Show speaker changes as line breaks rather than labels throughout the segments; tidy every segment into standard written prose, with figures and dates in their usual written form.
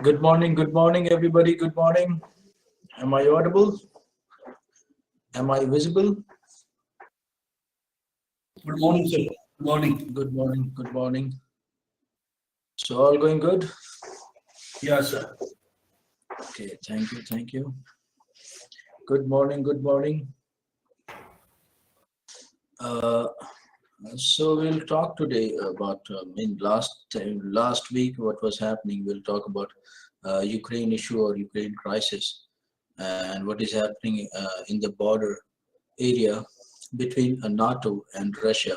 Good morning, everybody. Good morning. Am I audible? Am I visible?
Good morning, sir. Good morning.
Good morning. Good morning. So, all going good?
Yes, sir.
Okay, thank you. Thank you. Good morning. Good morning. So we'll talk today about in last week what was happening. We'll talk about Ukraine issue or Ukraine crisis and what is happening in the border area between NATO and Russia.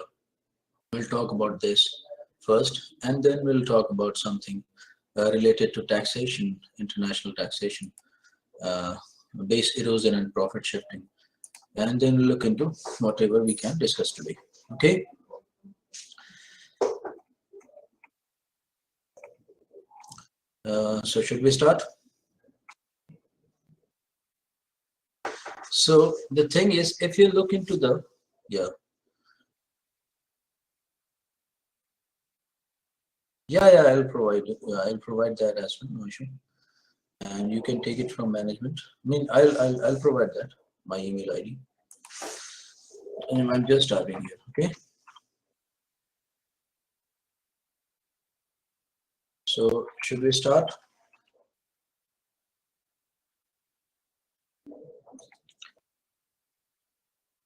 We'll talk about this first, and then we'll talk about something related to taxation, international taxation, base erosion and profit shifting, and then we'll look into whatever we can discuss today. Okay. So should we start? So the thing is, if you look into the, I'll provide it. I'll provide that as well, no issue. And you can take it from management. I mean, I'll provide that, my email ID. And I'm just starting here, okay? So should we start?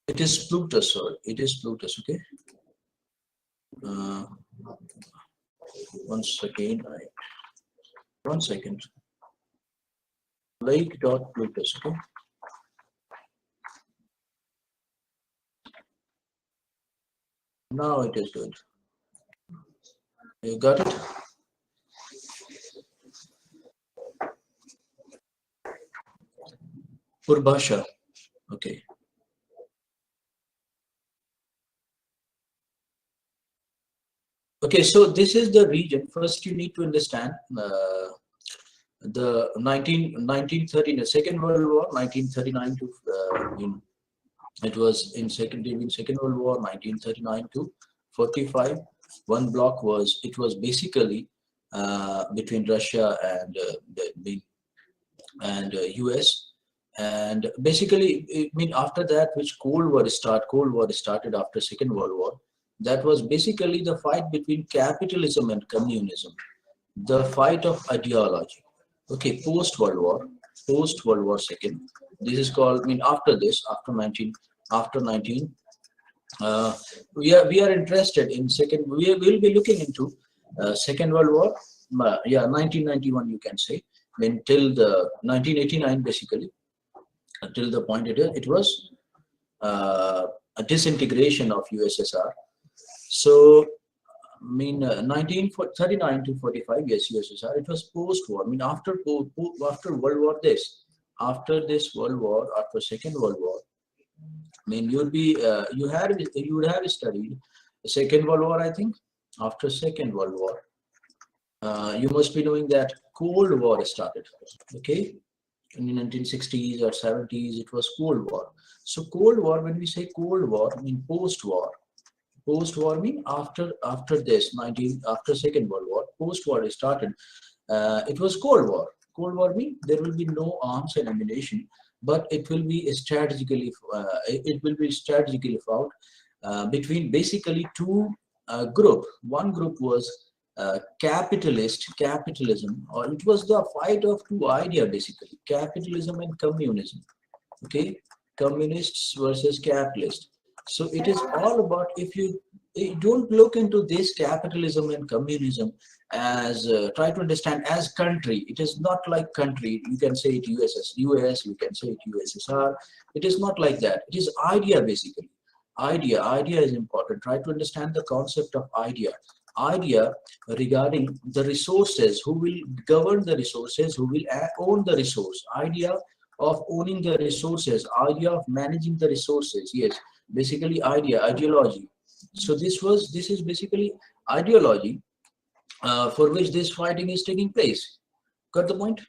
It is Plutus, sorry. It is Plutus, okay? Once again, one second. Layeeque.Plutus, okay? Now it is good. You got it? Purbhasha, okay. Okay, so this is the region. First, you need to understand the 1913, the Second World War, 1939 to it was in Second World War, 1939 to 45. One block was basically between Russia and US. And basically, I mean, after that, which Cold War started after Second World War. That was basically the fight between capitalism and communism, the fight of ideology. Okay, post World War Second. This is called. I mean, after this, after 19, we are interested in second. We will be looking into Second World War. 1991, you can say. Then till the 1989, basically, until the point it was a disintegration of USSR. So, I mean, 1939 to 45, yes, USSR. It was post-war. I mean, after World War, after this World War, after Second World War. I mean, you would have studied the Second World War. I think after Second World War, you must be knowing that Cold War started. Okay. In the 1960s or 70s, it was Cold War. So Cold War, when we say Cold War, I mean post-war. Post-war mean after after Second World War, post-war started. It was Cold War. Cold War mean there will be no arms and ammunition, but it will be strategically fought between basically two group. One group was capitalism, or it was the fight of two ideas basically, capitalism and communism. Okay, communists versus capitalists. So it is all about, if you don't look into this capitalism and communism as try to understand as country. It is not like country. You can say it US, you can say it USSR. It is not like that. It is idea basically. Idea is important. Try to understand the concept of idea regarding the resources, who will govern the resources, who will own the resource, idea of owning the resources, idea of managing the resources. Yes, basically ideology. So this is basically ideology for which this fighting is taking place. Got the point?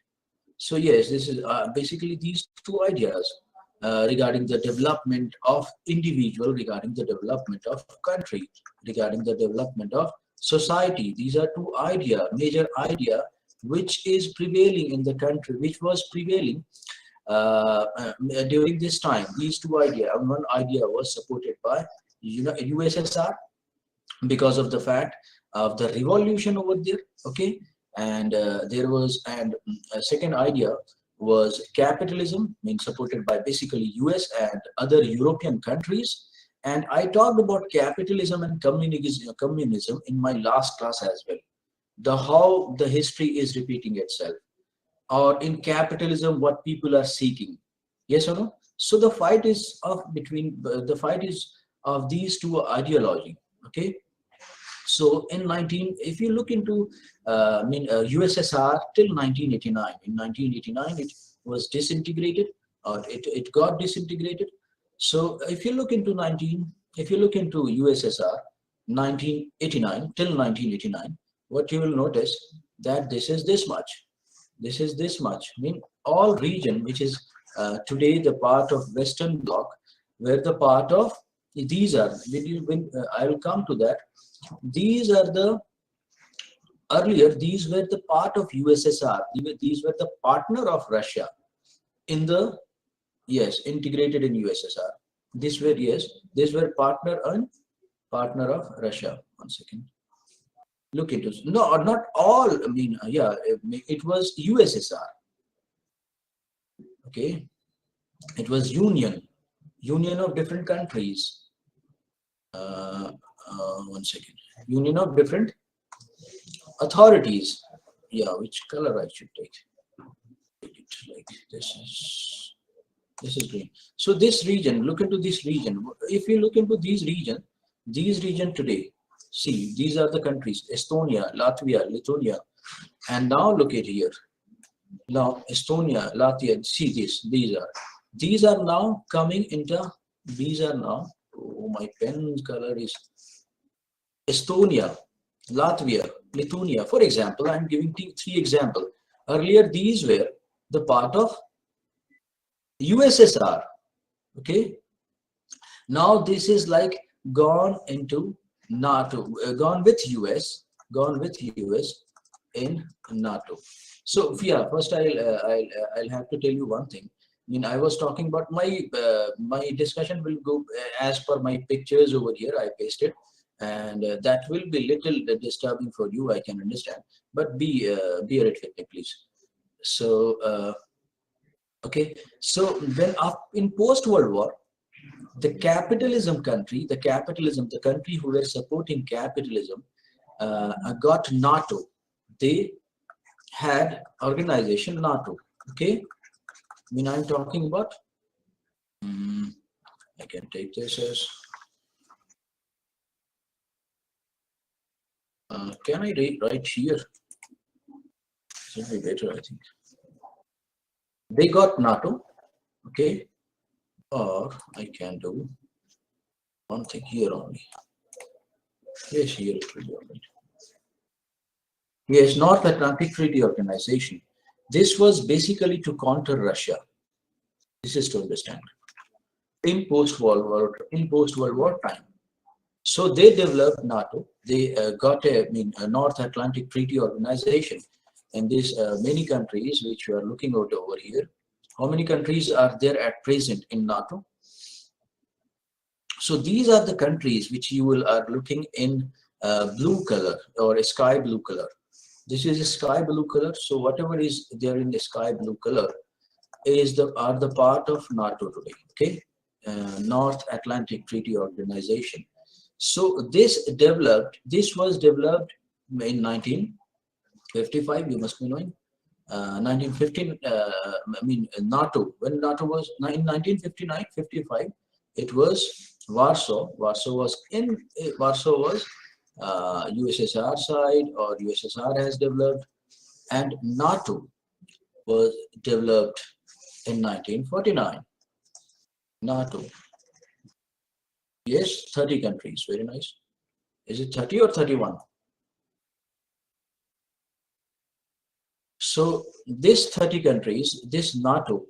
So yes, this is basically these two ideas regarding the development of individual, regarding the development of country, regarding the development of society. These are two major idea which is prevailing in the country, which was prevailing during this time. These two ideas, one idea was supported by USSR because of the fact of the revolution over there, okay, and there was, and a second idea was capitalism, being supported by basically US and other European countries. And I talked about capitalism and communism in my last class as well, the how the history is repeating itself, or in capitalism what people are seeking, yes or no. So the fight is of between the fight is of these two ideology, okay. So in 19, if you look into USSR till 1989, in 1989 it was disintegrated, or it got disintegrated. So if you look into USSR 1989 till 1989, what you will notice that this is this much, this is this much. I mean, all region which is today the part of Western Bloc were the part of, these are, I will come to that. These are the, earlier these were the part of USSR, these were the partner of Russia in the, yes, integrated in USSR. This were, yes, these were partner of Russia. One second. Look into, no, not all, I mean, yeah, it was USSR, okay. It was union of different countries. One second. Union of different authorities. Yeah, which color I should take? Take it like this is green. So this region, look into this region. If you look into these region today, see, these are the countries: Estonia, Latvia, Lithuania, and now look at here. Now Estonia, Latvia, see this. These are now coming into. These are now. Oh, my pen color is Estonia, Latvia, Lithuania. For example, I'm giving three examples. Earlier, these were the part of USSR. Okay. Now this is like gone into NATO, gone with US in NATO. So yeah, first I'll have to tell you one thing. I mean, I was talking about my discussion will go as per my pictures over here. I pasted, and that will be little disturbing for you. I can understand, but bear it with me, please. So okay, so then up in post-World War, the capitalism country, the country who were supporting capitalism, got NATO. They had organization NATO. Okay, I mean, I'm talking about. I can take this as. Can I write here? Should be better, I think. They got NATO. Okay, or I can do one thing here only. Yes, here it will be all right. Yes, North Atlantic Treaty Organization. This was basically to counter Russia. This is to understand. In post-World War time. So they developed NATO. They got a North Atlantic Treaty Organization, and this many countries which we are looking at over here. How many countries are there at present in NATO? So these are the countries which you are looking in blue color or a sky blue color. This is a sky blue color. So whatever is there in the sky blue color are the part of NATO today. Okay, North Atlantic Treaty Organization. So this was developed in 1955. You must be knowing. 1915. NATO. When NATO was in 1959-55, it was Warsaw. Warsaw was USSR side, or USSR has developed, and NATO was developed in 1949. NATO. Yes, 30 countries. Very nice. Is it 30 or 31? So this 30 countries, this NATO.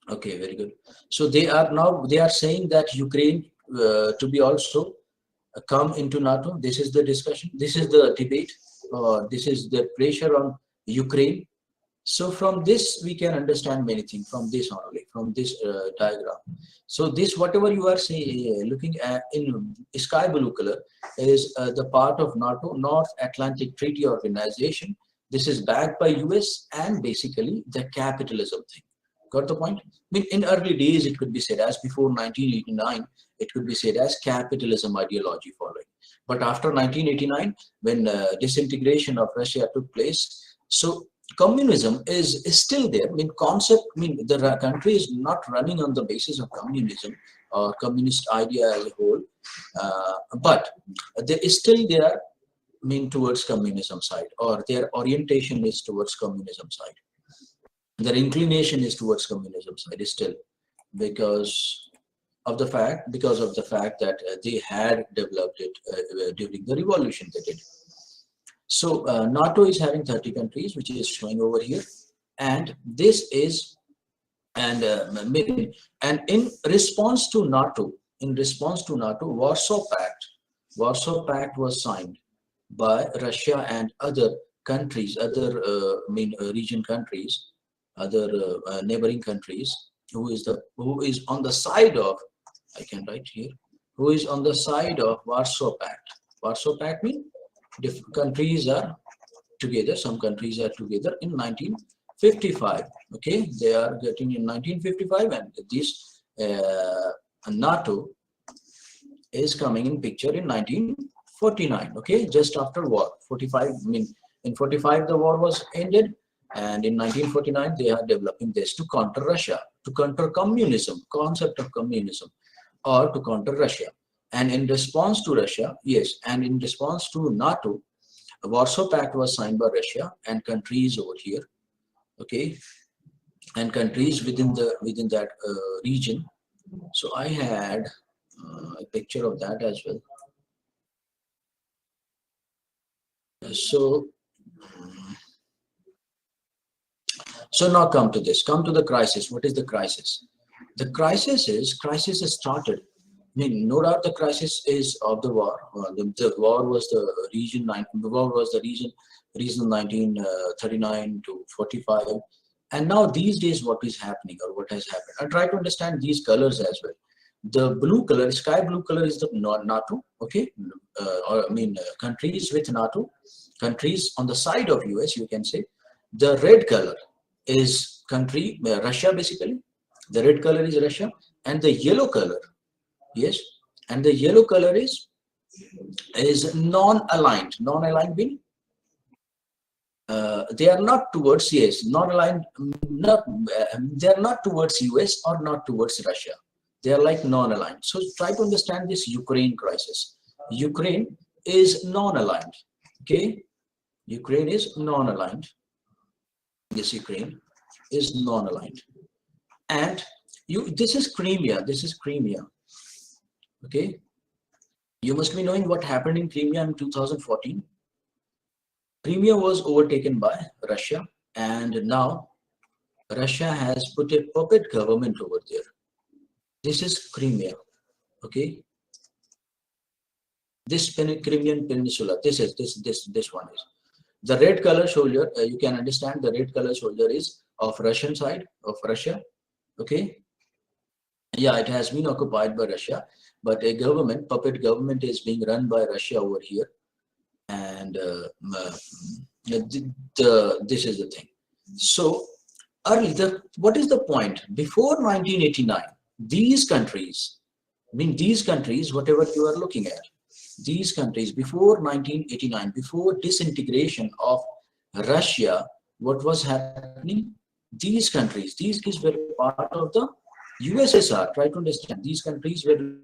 Okay, very good. So they are saying that Ukraine to be also come into NATO. This is the discussion. This is the debate. This is the pressure on Ukraine. So from this we can understand many things from this only, from this diagram. So this whatever you are saying, looking at in sky blue color is the part of NATO, North Atlantic Treaty Organization. This is backed by US and basically the capitalism thing. Got the point? I mean, in early days it could be said as before 1989, it could be said as capitalism ideology following. But after 1989, when disintegration of Russia took place, so communism is still there. I mean, concept, I mean, the country is not running on the basis of communism or communist idea as a whole, but there is still there, I mean, towards communism side, or their orientation is towards communism side. Their inclination is towards communism side still, because of the fact that they had developed it during the revolution they did. So NATO is having 30 countries, which is showing over here, and this is and in response to NATO, Warsaw Pact was signed by Russia and other countries, other region countries, other neighboring countries, who is on the side of, I can write here, who is on the side of Warsaw Pact. Warsaw Pact means different countries are together. Some countries are together in 1955. Okay, they are getting in 1955, and this NATO is coming in picture in 1949. Okay, just after war. 45. I mean, in 45 the war was ended, and in 1949 they are developing this to counter Russia, to counter communism, concept of communism, or to counter Russia. And in response to Russia, yes, and in response to NATO, the Warsaw Pact was signed by Russia and countries over here, okay, and countries within that region. So I had a picture of that as well. So now come to the crisis. What is the crisis? The crisis has started. I mean, no doubt the crisis is of the war. The war was the region 1939 to 45, and now these days what is happening or what has happened? I try to understand these colors as well. The blue color, sky blue color, is the NATO. Okay, countries with NATO, countries on the side of US, you can say. The red color is country Russia basically. The red color is Russia, and the yellow color. Yes, and the yellow color is non-aligned. Non-aligned mean they are not towards, yes, non-aligned. They are not towards US or not towards Russia. They are like non-aligned. So try to understand this Ukraine crisis. Ukraine is non-aligned. Okay, Ukraine is non-aligned. This Ukraine is non-aligned, and this is Crimea. This is Crimea. Okay, you must be knowing what happened in Crimea in 2014. Crimea was overtaken by Russia, and now Russia has put a puppet government over there. This is Crimea. Okay, this Crimean Peninsula. This one is the red color soldier. You can understand the red color soldier is of Russian side of Russia. Okay, yeah, it has been occupied by Russia, but a puppet government is being run by Russia over here, and this is the thing. So what is the point? Before 1989, these countries, whatever you are looking at, these countries before 1989, before disintegration of Russia, what was happening? These countries were part of the USSR. Try to understand. These countries were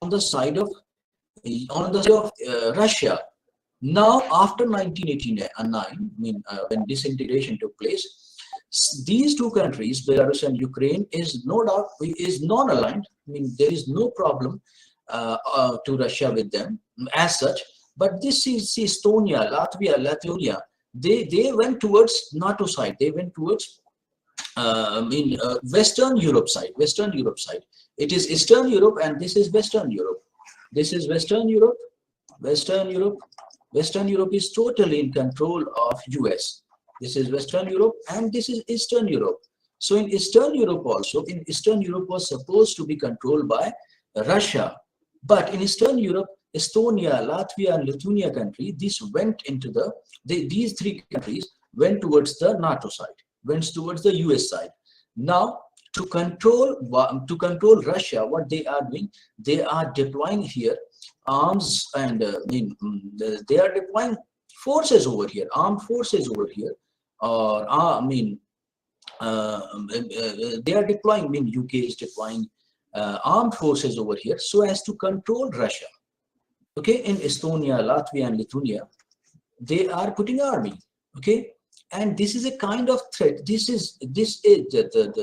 on the side of Russia. Now, after 1989, when disintegration took place, these two countries, Belarus and Ukraine, is no doubt non-aligned. I mean, there is no problem to Russia with them as such. But this is Estonia, Latvia, Lithuania. They went towards NATO side. They went towards Western Europe side. It is Eastern Europe, and this is Western Europe. This is Western Europe, Western Europe is totally in control of US. This is Western Europe and this is Eastern Europe. So in Eastern Europe also, in Eastern Europe was supposed to be controlled by Russia. But in Eastern Europe, Estonia, Latvia, and Lithuania country, this went into these three countries went towards the NATO side, went towards the US side. Now, to control Russia, what they are doing, they are deploying here arms and they are deploying forces over here, armed forces over here, or they are deploying. UK is deploying armed forces over here so as to control Russia. Okay, in Estonia, Latvia, and Lithuania, they are putting army. Okay, and this is a kind of threat. This is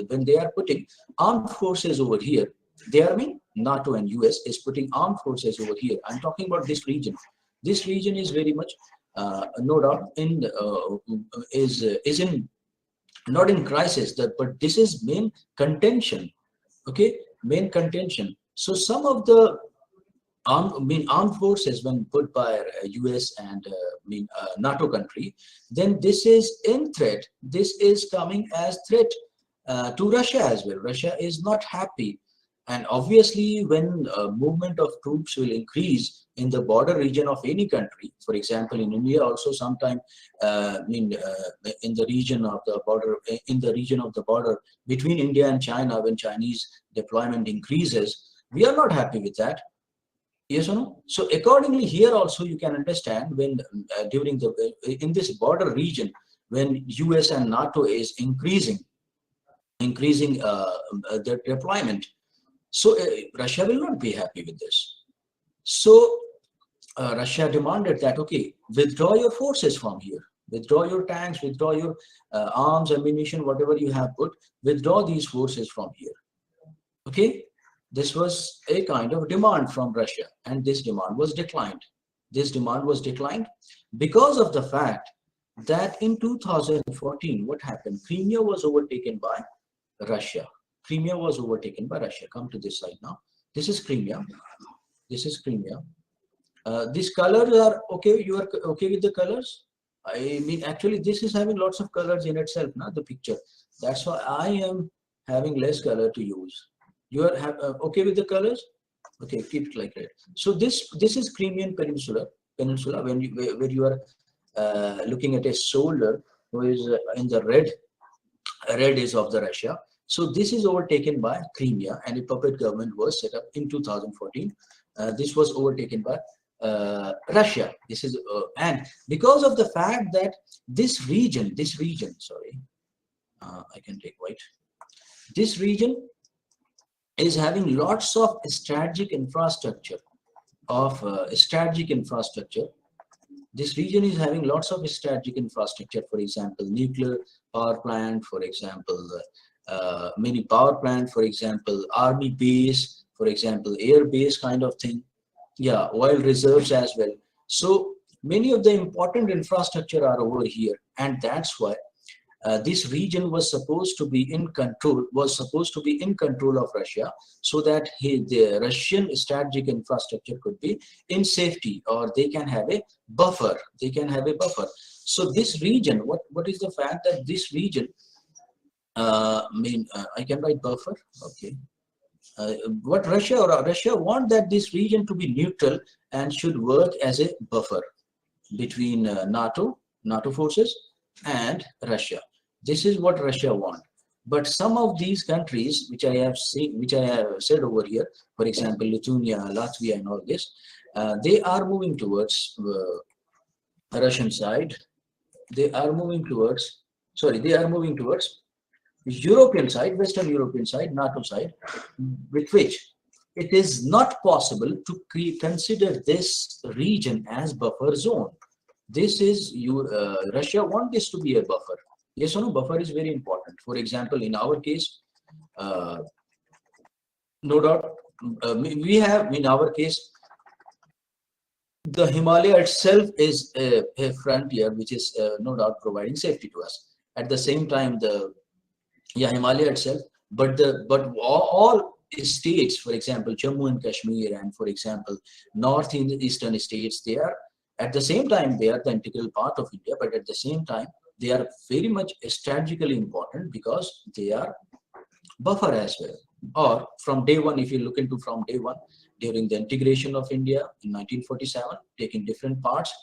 when they are putting armed forces over here. They are NATO and US is putting armed forces over here. I'm talking about this region. This region is very much no doubt in is in not in crisis, but this is main contention. Okay, main contention. So some of the armed forces when put by US and NATO country, then this is in threat. This is coming as threat to Russia as well. Russia is not happy, and obviously when movement of troops will increase in the border region of any country, for example in India also sometime in the region of the border between India and China, when Chinese deployment increases, we are not happy with that. Yes or no? So accordingly here also you can understand when during in this border region, when US and NATO is increasing their deployment, so Russia will not be happy with this. So Russia demanded that, okay, withdraw your forces from here, withdraw your tanks, withdraw your arms, ammunition, whatever you have put, withdraw these forces from here. Okay, this was a kind of demand from Russia, and this demand was declined. This demand was declined because of the fact that in 2014, what happened? Crimea was overtaken by Russia. Crimea was overtaken by Russia. Come to this side now. This is Crimea. This is Crimea. These colors are okay. You are okay with the colors? I mean, actually, this is having lots of colors in itself, not the picture. That's why I am having less color to use. You are okay with the colors? Okay, keep it like that. So this is Crimean Peninsula. When where you are looking at a soldier who is in the red is of the Russia. So this is overtaken by Crimea, and a puppet government was set up in 2014. This was overtaken by Russia. This is and because of the fact that this region, sorry, I can take white. This region is having lots of strategic infrastructure. This region is having lots of strategic infrastructure. For example, nuclear power plant. For example, mini power plant. For example, army base. For example, air base kind of thing. Yeah, oil reserves as well. So many of the important infrastructure are over here, and that's why this region was supposed to be in control. Of Russia, so that the Russian strategic infrastructure could be in safety, or they can have a buffer. So this region, what is the fact that this region? I can write buffer. Okay. What Russia want that this region to be neutral and should work as a buffer between NATO forces and Russia. This is what Russia want. But some of these countries, which I have said over here, for example, Lithuania, Latvia, and all this, they are moving towards Russian side. They are moving towards European side, Western European side, NATO side, with which it is not possible to consider this region as buffer zone. This is Russia want this to be a buffer. Yes or no? Buffer is very important. For example, in our case, no doubt, we have in our case, the Himalaya itself is a frontier which is no doubt providing safety to us. At the same time, Himalaya itself, but all states, for example, Jammu and Kashmir, and for example, northeastern states, they are At the same time, they are the integral part of India, but at the same time, they are very much strategically important because they are buffer as well. Or from day one, if you look into from day one, during the integration of India in 1947, taking different parts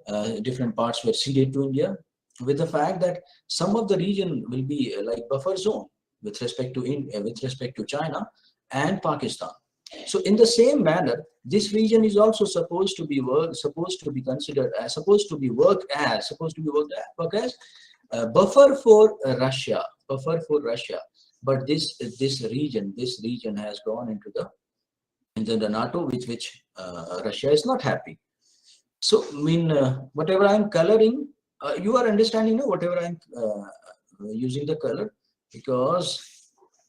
were ceded to India, with the fact that some of the region will be like buffer zone with respect to China and Pakistan. So in the same manner, this region is also supposed to be worked as buffer for Russia, But this region has gone into the NATO, which Russia is not happy. So I mean, whatever I'm coloring, you are understanding, no? Whatever I'm using the color, because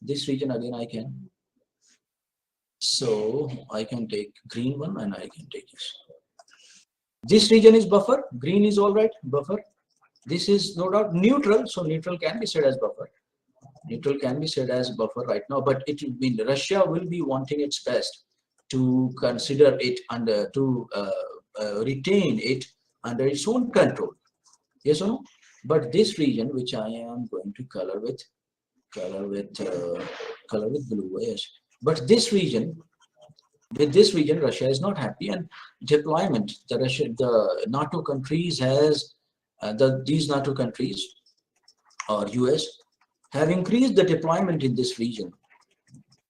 this region again I can. So I can take green one and I can take this. This region is buffer. Green is all right, buffer. This is no doubt neutral, so neutral can be said as buffer. Neutral can be said as buffer right now, but it will mean Russia will be wanting its best to consider it under, to retain it under its own control. Yes or no? But this region, which I am going to color with blue, yes. But this region, Russia is not happy, and deployment. The NATO countries has these NATO countries or US have increased the deployment in this region.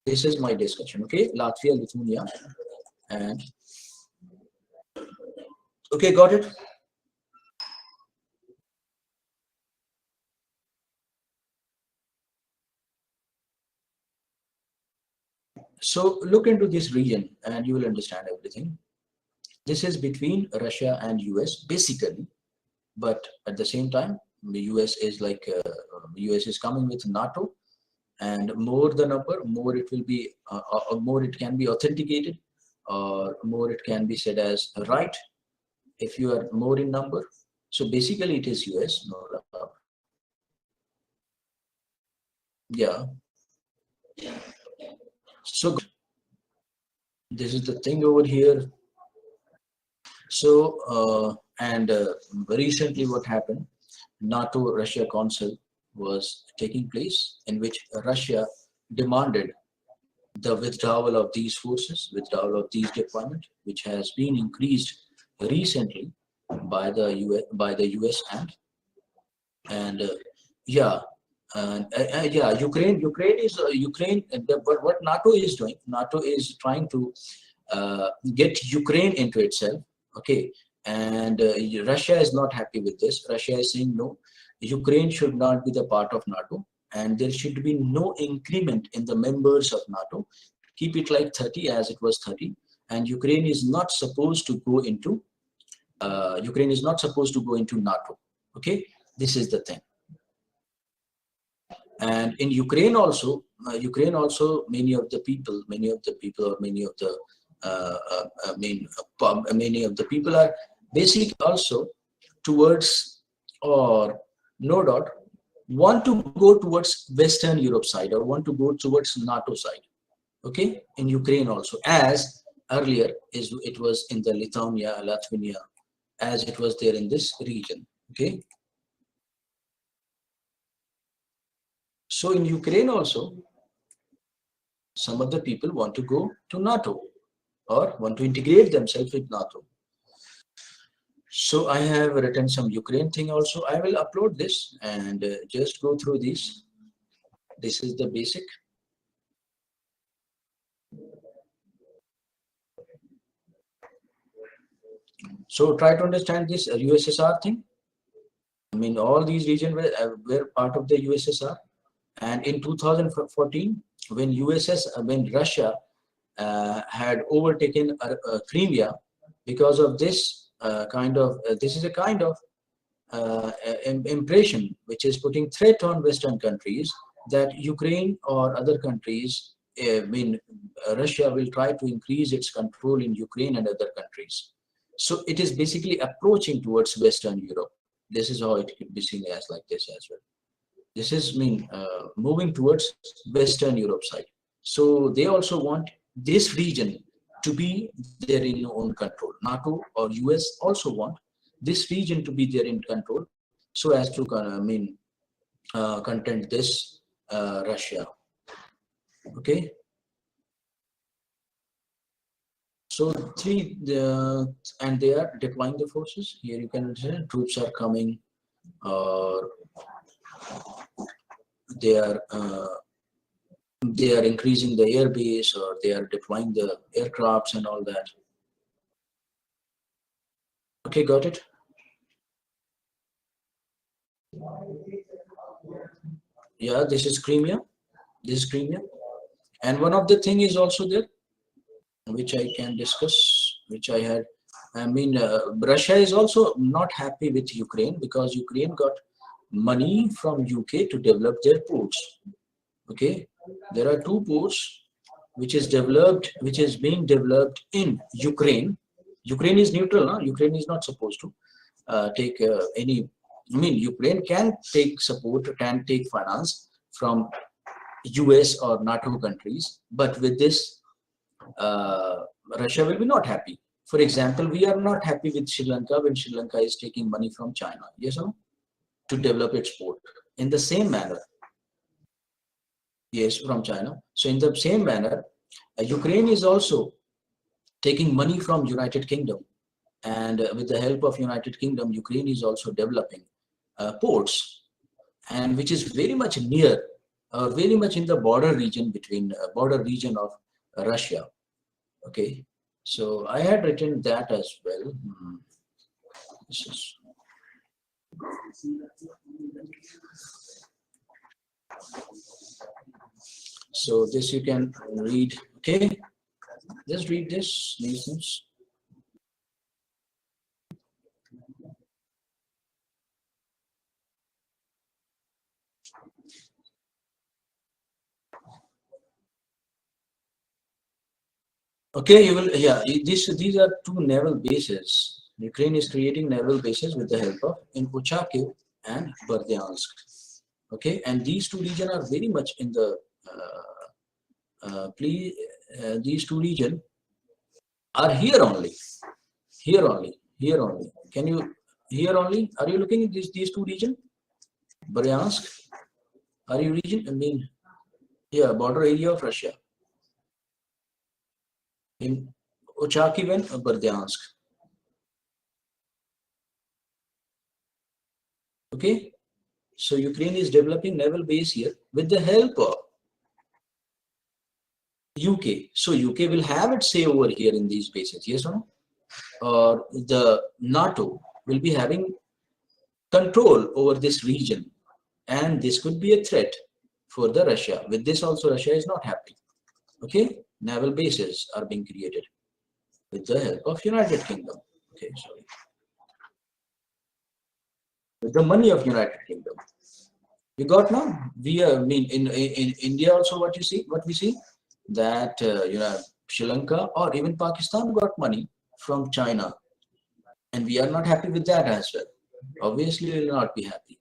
This is my discussion. Okay, Latvia, Lithuania, and okay, got it. So look into this region and you will understand everything. This is between Russia and US basically, but at the same time, the US is like US is coming with NATO, and more the number, more it will be, more it can be authenticated, or more it can be said as right if you are more in number. So basically, it is US. No, yeah. So this is the thing over here. So recently, what happened? NATO-Russia Council was taking place, in which Russia demanded the withdrawal of these forces, withdrawal of these deployment, which has been increased recently by the US and yeah. Ukraine is Ukraine. But what NATO is doing, NATO is trying to get Ukraine into itself. Okay, and Russia is not happy with this. Russia is saying no, Ukraine should not be the part of NATO, and there should be no increment in the members of NATO. Keep it like 30 as it was 30, and Ukraine is not supposed to go into NATO. Okay, this is the thing. And in Ukraine also, many of the people are basically also towards, or no doubt, want to go towards Western Europe side, or want to go towards NATO side. Okay, in Ukraine also, as earlier it was in the Lithuania, Latvia, as it was there in this region. Okay. So in Ukraine also, some of the people want to go to NATO or want to integrate themselves with NATO. So I have written some Ukraine thing also. I will upload this and just go through this. This is the basic. So try to understand this USSR thing. I mean, all these regions were part of the USSR. And in 2014, when Russia had overtaken Crimea, because of this this is a kind of impression which is putting threat on Western countries that Ukraine or other countries, Russia will try to increase its control in Ukraine and other countries. So it is basically approaching towards Western Europe. This is how it could be seen as like this as well. This is moving towards Western Europe side. So they also want this region to be their own control. NATO or US also want this region to be their in control, so as to content this Russia. Okay. So and they are deploying the forces. Here you can see troops are coming, or they are increasing the air base, or they are deploying the aircrafts and all that. Okay, got it? Yeah, this is Crimea. This is Crimea. And one of the thing is also there, which I can discuss, which I had. Russia is also not happy with Ukraine, because Ukraine got money from UK to develop their ports. Okay, there are 2 ports which is being developed in Ukraine. Ukraine is neutral, huh? Ukraine is not supposed to take any. Ukraine can take support, can take finance from US or NATO countries, but with this, Russia will be not happy. For example, we are not happy with Sri Lanka when Sri Lanka is taking money from China, yes or no, to develop its port. In the same manner, yes, from China. So in the same manner, Ukraine is also taking money from United Kingdom, and with the help of United Kingdom, Ukraine is also developing ports, and which is very much near, very much in the border region between border region of Russia. Okay, so I had written that as well. This is so this you can read. Okay, just read these things. Okay, you will, yeah, these are 2 naval bases. Ukraine is creating naval bases with the help of in Oecd and Berdyansk. Okay, and these 2 regions are very much in the these 2 regions are here only. Can you here only? Are you looking at these 2 regions? Bryansk, are you region? Yeah, border area of Russia. In Oecd and Berdyansk. Okay, so Ukraine is developing naval base here with the help of UK. So UK will have its say over here in these bases, yes or no? Or the NATO will be having control over this region, and this could be a threat for the Russia. With this also, Russia is not happy. Okay, naval bases are being created with the help of United Kingdom. Okay, sorry, with the money of United Kingdom. We got now. In India also, what we see that Sri Lanka or even Pakistan got money from China, and we are not happy with that as well. Obviously, we will not be happy.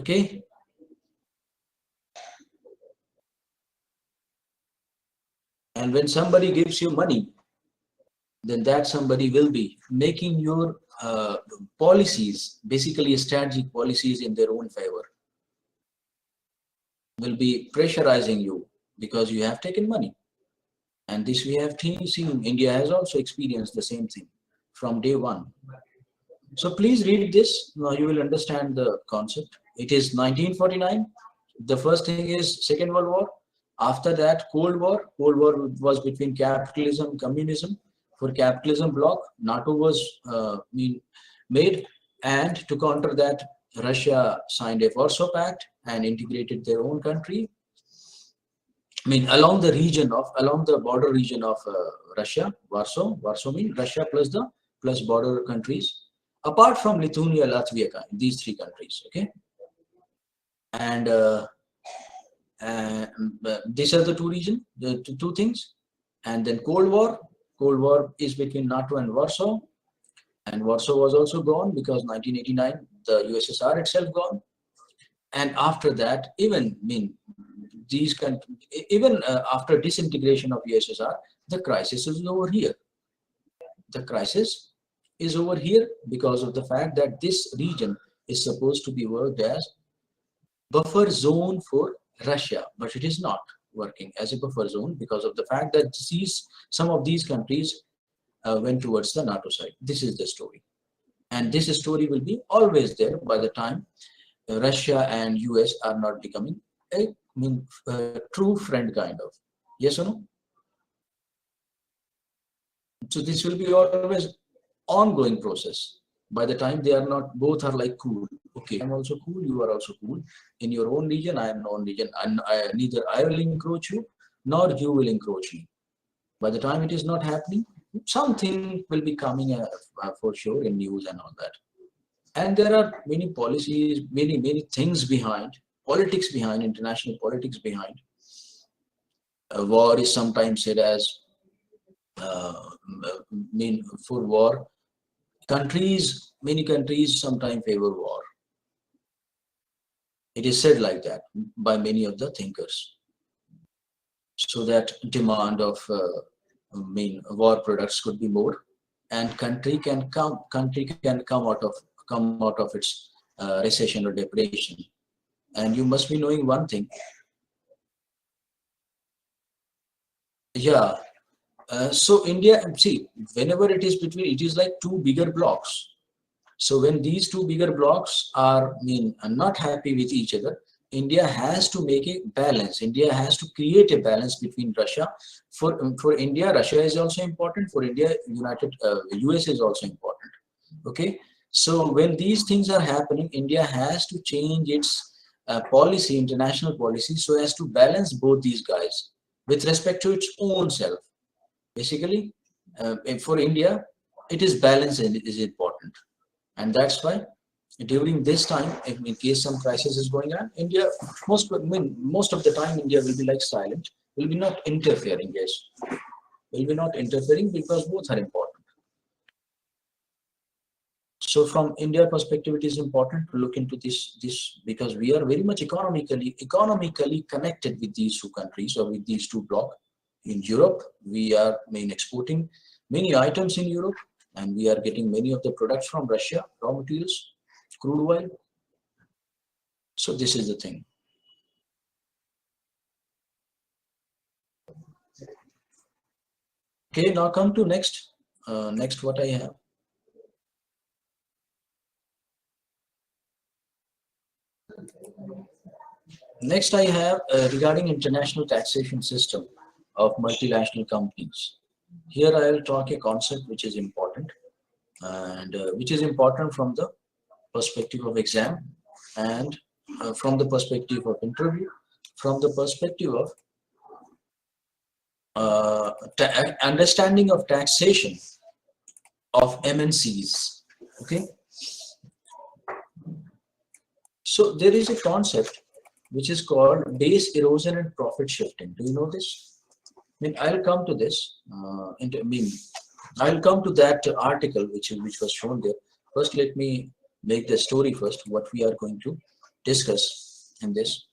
Okay. And when somebody gives you money, then that somebody will be making your policies, basically strategic policies, in their own favor. Will be pressurizing you because you have taken money. And this we have seen. India has also experienced the same thing from day one. So please read this. Now you will understand the concept. It is 1949. The first thing is Second World War. After that, Cold War. Cold War was between capitalism, communism. For capitalism bloc, NATO was made, and to counter that, Russia signed a Warsaw Pact and integrated their own country. Along the border region of Russia, Warsaw means Russia plus border countries, apart from Lithuania, Latvia, these 3 countries. Okay, and these are the 2 regions, the 2 things. And then Cold War is between NATO and Warsaw was also gone because 1989 the USSR itself gone. And after that, even these countries, even after disintegration of USSR, the crisis is over here. The crisis is over here because of the fact that this region is supposed to be worked as buffer zone for Russia, but it is not working as a buffer zone because of the fact that some of these countries went towards the NATO side. This is the story. And this story will be always there by the time Russia and US are not becoming a true friend kind of. Yes or no? So this will be always ongoing process. By the time they are not, both are like cool. Okay, I'm also cool, you are also cool. In your own region, I am in my own region. And neither I will encroach you, nor you will encroach me. By the time it is not happening, something will be coming for sure in news and all that. And there are many policies, many things behind, politics behind, international politics behind. War is sometimes said as, for war, many countries sometimes favor war. It is said like that by many of the thinkers. So that demand of war products could be more, and country can come out of its recession or depression. And you must be knowing one thing. Yeah. So India, see, whenever it is like two bigger blocks. So when these two bigger blocks are not happy with each other, India has to make a balance. India has to create a balance between Russia. For India, Russia is also important. For India, US is also important. Okay. So when these things are happening, India has to change its policy, international policy, so as to balance both these guys with respect to its own self. Basically, for India, it is balance is important. And that's why during this time, if in case some crisis is going on, India, most of the time, India will be like silent, will be not interfering, yes. Will be not interfering because both are important. So from India perspective, it is important to look into this because we are very much economically connected with these two countries or with these two blocks. In Europe, we are exporting many items in Europe, and we are getting many of the products from Russia, raw materials, crude oil. So this is the thing. Okay, now come to next what I have. Next I have regarding international taxation system of multinational companies. Here I will talk a concept which is important, and which is important from the perspective of exam, and from the perspective of interview, from the perspective of understanding of taxation of MNCs. Okay. So there is a concept which is called base erosion and profit shifting. Do you know this? I'll come to this. I'll come to that article which was shown there. First, let me make the story first. What we are going to discuss in this.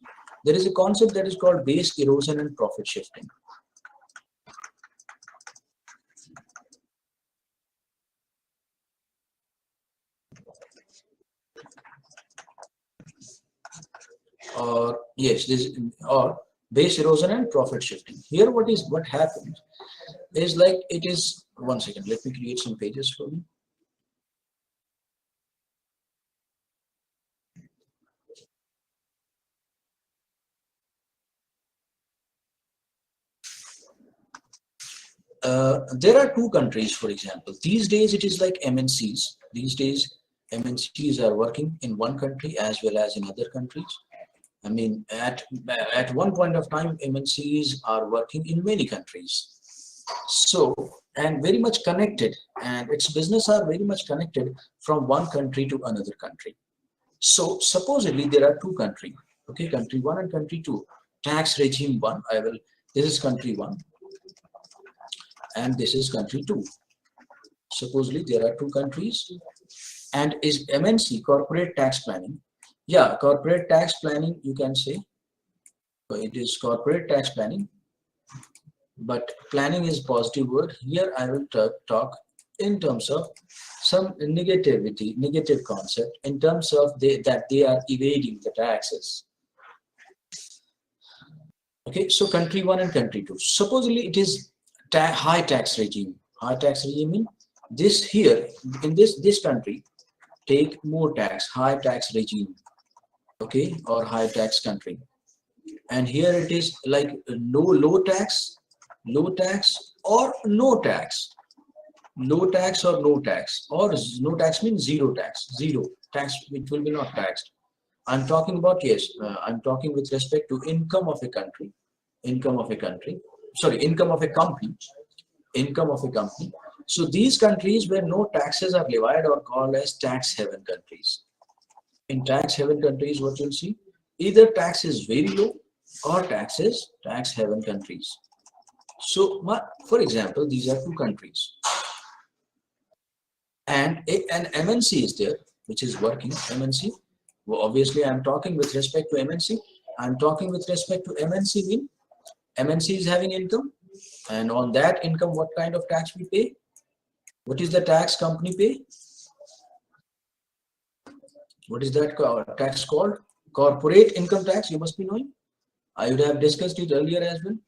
There is a concept that is called base erosion and profit shifting. Or yes, this or base erosion and profit shifting. Here, what happens is like it is. One second, let me create some pages for you. There are two countries, for example. These days, it is like MNCs. These days, MNCs are working in one country as well as in other countries. At one point of time, MNCs are working in many countries. So, and very much connected, and its business are very much connected from one country to another country. So, supposedly there are two countries. Okay, country one and country two. Tax regime one. This is country one, and this is country two. Supposedly there are two countries, and is MNC corporate tax planning. Yeah, corporate tax planning, you can say. So it is corporate tax planning, but planning is positive word. Here I will talk in terms of some negative concept in terms of that they are evading the taxes. Okay, so country 1 and country 2. Supposedly it is high tax regime. High tax regime means this here in this country take more tax, high tax regime, okay, or high tax country. And here it is like low tax or no tax. Low tax or no tax, or no tax means zero tax, it will be not taxed. I'm talking about, yes, I'm talking with respect to income of a country, income of a company. So these countries where no taxes are levied are called as tax haven countries. In tax haven countries, what you'll see, either tax is very low or tax haven countries. So, for example, these are two countries, and an MNC is there, which is working. MNC. Well, obviously, I'm talking with respect to MNC. I'm talking with respect to MNC mean MNC is having income, and on that income, what kind of tax we pay? What is the tax company pay? What is that tax called? Corporate income tax. You must be knowing. I would have discussed it earlier as well.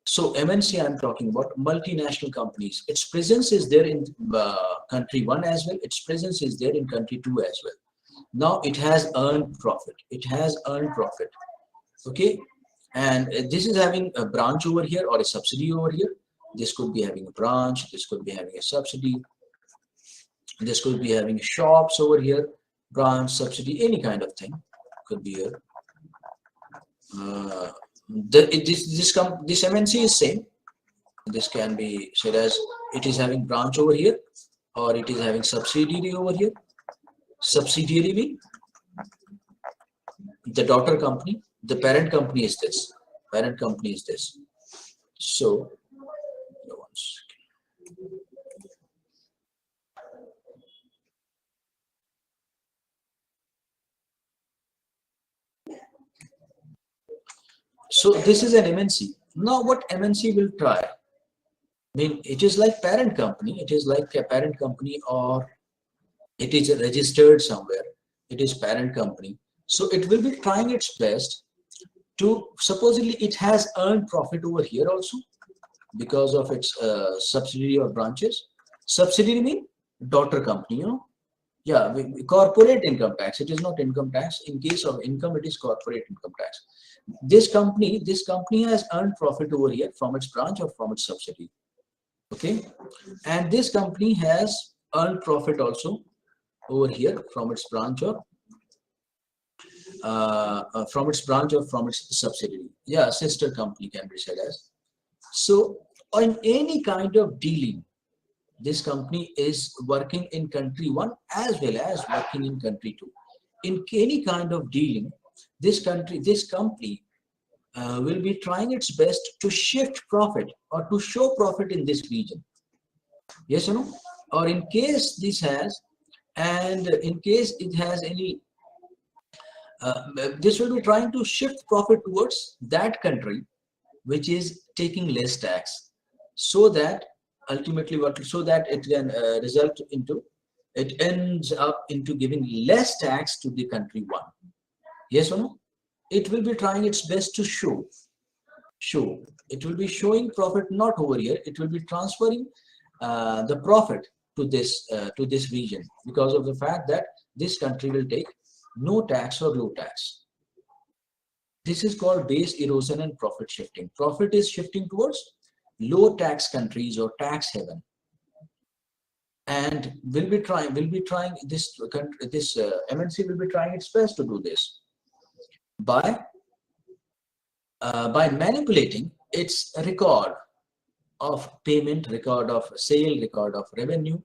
So MNC, I'm talking about multinational companies. Its presence is there in country 1 as well. Its presence is there in country 2 as well. Now it has earned profit. It has earned profit. Okay. And this is having a branch over here or a subsidy over here. This could be having a branch. This could be having a subsidy. This could be having shops over here, branch, subsidy, any kind of thing could be here. This MNC is same. This can be said as it is having branch over here, or it is having subsidiary over here. Subsidiary mean the daughter company. The parent company is this. Parent company is this. So, one second. So this is an MNC. Now what MNC will try? I mean, it is like parent company. It is like a parent company, or it is registered somewhere. It is parent company. So it will be trying its best to, supposedly it has earned profit over here also because of its subsidiary or branches. Subsidiary mean daughter company, you know. Yeah, corporate income tax. It is not income tax. In case of income, it is corporate income tax. This company has earned profit over here from its branch or from its subsidiary. Okay, and this company has earned profit also over here from its branch or from its subsidiary. Yeah, sister company can be said as. So, on any kind of dealing, this company is working in country 1 as well as working in country 2. In any kind of dealing, this company will be trying its best to shift profit or to show profit in this region. Yes or no? Or in case this has, and in case it has any, this will be trying to shift profit towards that country which is taking less tax, so that ultimately so that it can result into, it ends up into giving less tax to the country 1. Yes or no? It will be trying its best to show. It will be showing profit not over here. It will be transferring the profit to this region, because of the fact that this country will take no tax or low tax. This is called base erosion and profit shifting. Profit is shifting towards low tax countries or tax haven, and will be trying this MNC will be trying its best to do this by manipulating its record of payment, record of sale, record of revenue.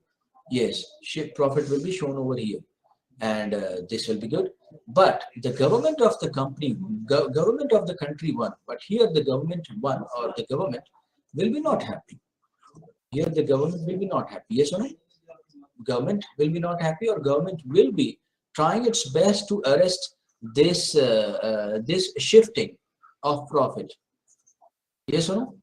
Yes, profit will be shown over here, and this will be good. But the government of the company, government of the country 1, but here the government 1 or the government will be not happy. Here the government will be not happy. Yes or no? Government will be not happy, or government will be trying its best to arrest this this shifting of profit. Yes or no?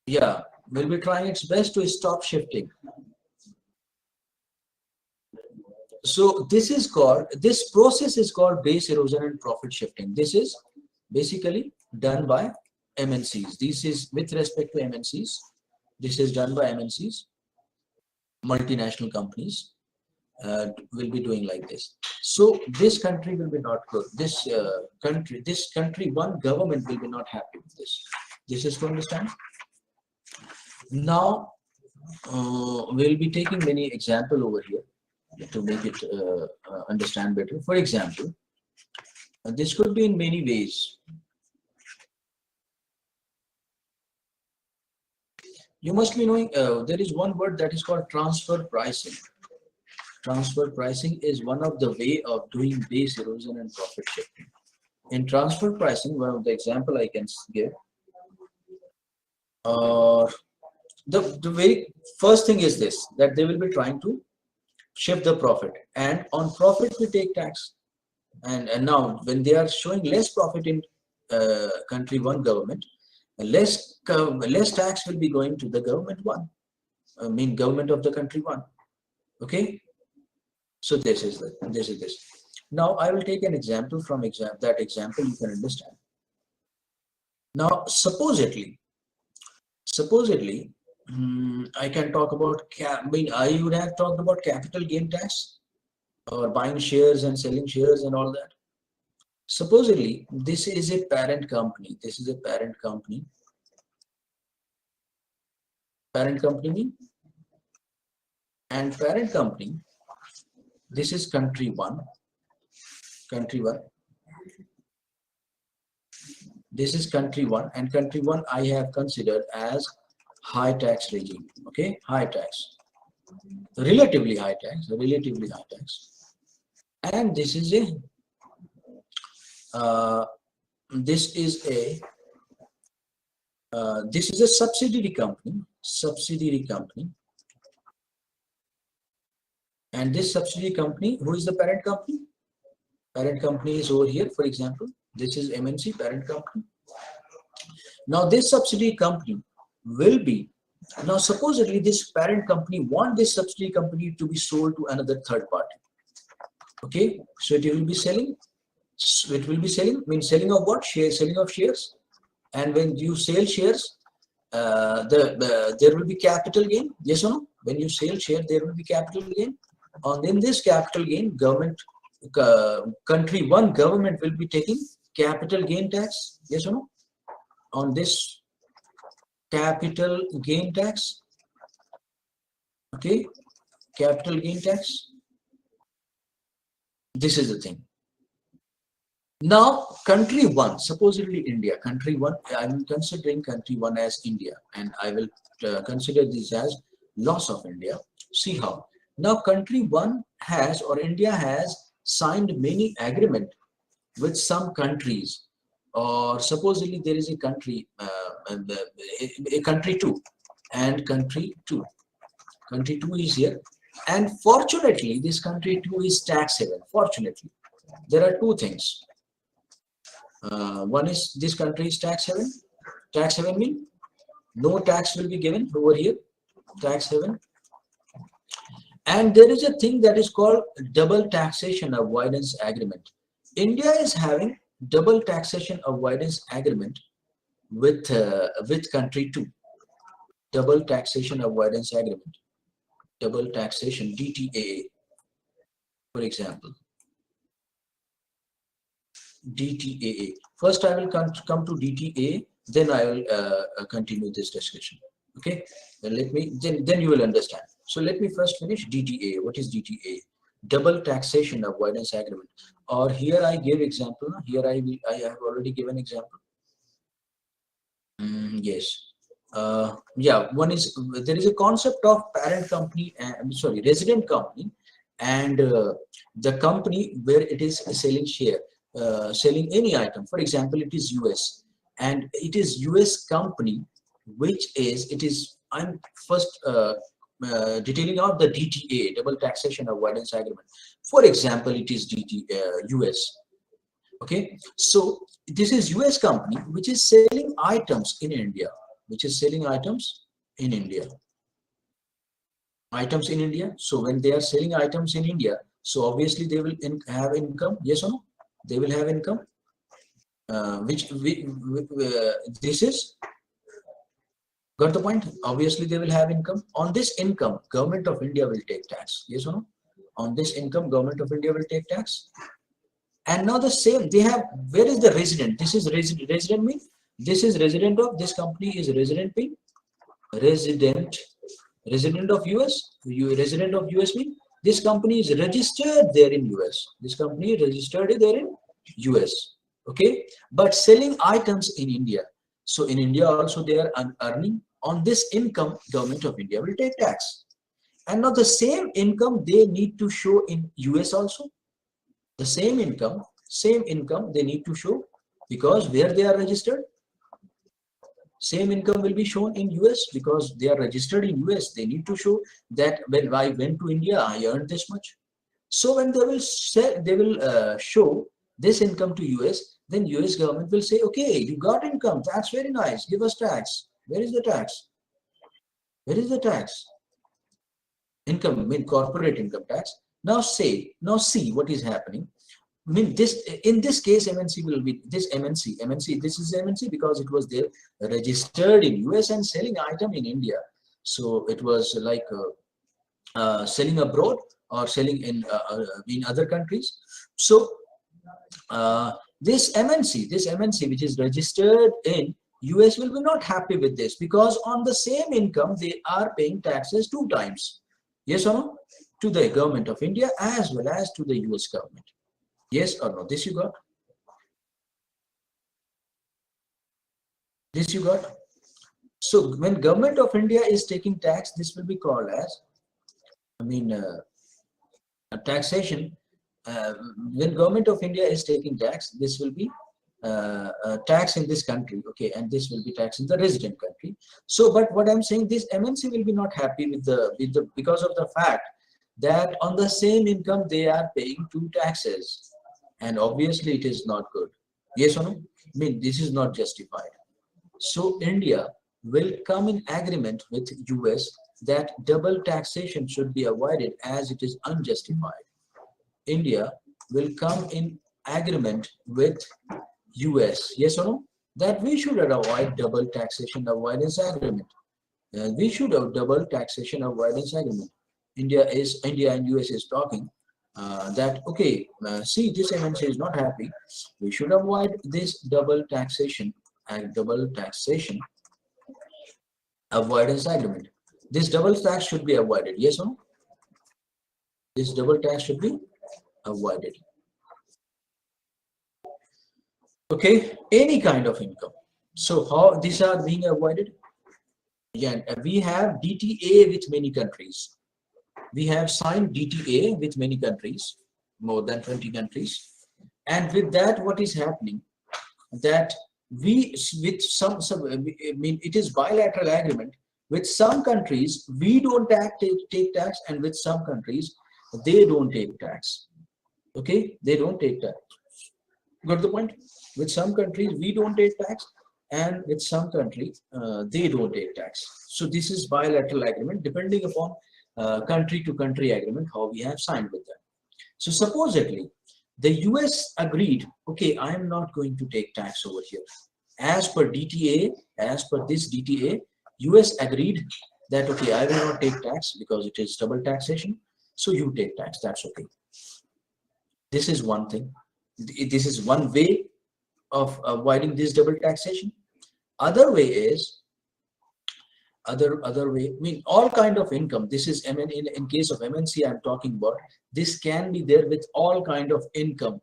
Yeah, will be trying its best to stop shifting. So this process is called base erosion and profit shifting. This is basically done by MNCs. This is with respect to MNCs. This is done by MNCs, multinational companies will be doing like this. So this country will be not good. This country, one government will be not happy with this. This is to understand. Now we'll be taking many example over here to make it understand better. For example, this could be in many ways. You must be knowing there is one word that is called transfer pricing. Transfer pricing is one of the way of doing base erosion and profit shifting. In transfer pricing, one of the example I can give, the very first thing is this, that they will be trying to shift the profit, and on profit we take tax. And now when they are showing less profit in country one government, less tax will be going to the government one, I mean government of the country one. Okay, so this is this. Now I will take an example from that example you can understand. Now supposedly I can talk about I would have talked about capital gain tax, or buying shares and selling shares and all that. Supposedly this is a parent company. This is a parent company. Parent company and parent company. This is country one. This is country one, and country one I have considered as high tax regime. Okay, high tax, relatively high tax, and this is a subsidiary company, and this subsidiary company, who is the parent company? Parent company is over here. For example, this is MNC, parent company. Now this subsidiary company will be, now supposedly this parent company want this subsidiary company to be sold to another third party. Okay, so it will be selling. Means selling of what? Selling of shares. And when you sell shares, there will be capital gain. Yes or no? When you sell share, there will be capital gain. And in this capital gain, country one government will be taking capital gain tax. Yes or no? On this capital gain tax. Okay, capital gain tax. This is the thing. Now, country one, supposedly India, country one, I'm considering country one as India, and I will consider this as loss of India. See how. Now, country one has, or India has, signed many agreement with some countries, or supposedly there is a country, a country two, and country two. Country two is here, and fortunately, this country two is tax haven. Fortunately, there are two things. One is this country is tax haven. Tax haven means no tax will be given over here. Tax haven. And there is a thing that is called double taxation avoidance agreement. India is having double taxation avoidance agreement with country two. Double taxation avoidance agreement. Double taxation DTAA, for example. DTAA. First, I will come to DTAA. Then I will continue this discussion. Okay. Then you will understand. So let me first finish DTAA. What is DTAA? Double taxation avoidance agreement. Or here I give example. Here I have already given example. Yes. Yeah. One is, there is a concept of parent company. Resident company, and the company where it is selling share. Selling any item. For example, it is US, and it is US company, I'm first detailing out the DTA, double taxation avoidance agreement. For example, it is US. Okay, so this is US company which is selling items in India, which is selling items in India. Items in India. So when they are selling items in India, so obviously they will have income. Yes or no? They will have income. This is, got the point? Obviously they will have income. On this income, government of India will take tax. Yes or no? On this income, government of India will take tax. And now the same, they have, where is the resident? This is resident mean, this is resident of, this company is resident mean, resident of US, resident of US mean, this company is registered there in US. This company is registered there in US. Okay, but selling items in India. So in India also they are earning. On this income, government of India will take tax. And now the same income they need to show in US also. The same income they need to show, because where they are registered, same income will be shown in US because they are registered in US. They need to show that when I went to India, I earned this much. So when they will say, they will show this income to US, then US government will say, okay, you got income, that's very nice, give us tax. Where is the tax? Where is the tax? Income, mean corporate income tax. Now see what is happening. I mean, this, in this case, MNC will be this MNC. This is MNC because it was there registered in US and selling item in India. So it was like selling abroad or selling in other countries. So this MNC which is registered in US will be not happy with this, because on the same income they are paying taxes 2 times. Yes or no? To the government of India as well as to the US government. Yes or no? This you got? This you got? So when government of India is taking tax, this will be called as, taxation. When government of India is taking tax, this will be tax in this country, okay, and this will be tax in the resident country. So, but what I'm saying, this MNC will be not happy with the because of the fact that on the same income they are paying 2 taxes. And obviously it is not good. Yes or no? I mean, this is not justified. So India will come in agreement with US that double taxation should be avoided as it is unjustified. India will come in agreement with US, yes or no, that we should avoid double taxation avoidance agreement. We should have double taxation avoidance agreement. India and US is talking that, okay, see, this MNC is not happy. We should avoid this double taxation avoidance agreement. This double tax should be avoided. Yes or no? This double tax should be avoided. Okay, any kind of income. So how these are being avoided? Again, we have DTA with many countries. We have signed DTA with many countries, more than 20 countries. And with that, what is happening? That we, with some I mean, it is bilateral agreement. With some countries, we don't take tax, and with some countries, they don't take tax. Okay, they don't take tax. Got the point? With some countries, we don't take tax, and with some countries, they don't take tax. So this is bilateral agreement, depending upon country to country agreement, how we have signed with them. So supposedly, the US agreed, okay, I am not going to take tax over here. As per DTA, as per this DTA, US agreed that, okay, I will not take tax because it is double taxation. So you take tax, that's okay. This is one thing. This is one way of avoiding this double taxation. Other way is, other way, I mean, all kind of income. This is in case of MNC I'm talking about. This can be there with all kind of income.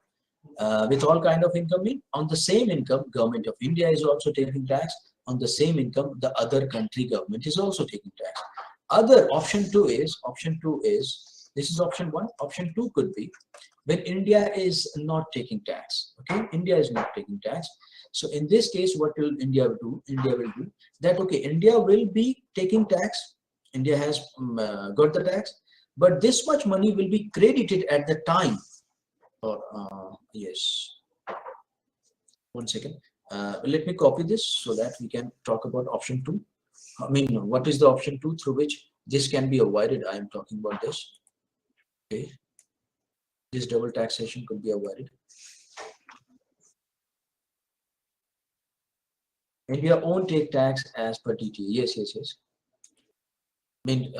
With all kind of income, mean on the same income, government of India is also taking tax. On the same income, the other country government is also taking tax. Other option two is, this is option one. Option two could be when India is not taking tax. Okay, India is not taking tax. So in this case, what will India do? India will do that. Okay, India will be taking tax. India has got the tax, but this much money will be credited at the time. Or yes, One second. Let me copy this so that we can talk about option 2. I mean, what is the option 2 through which this can be avoided? I am talking about this. Okay. This double taxation could be avoided. India won't take tax as per DTA. Yes, yes, yes. I mean,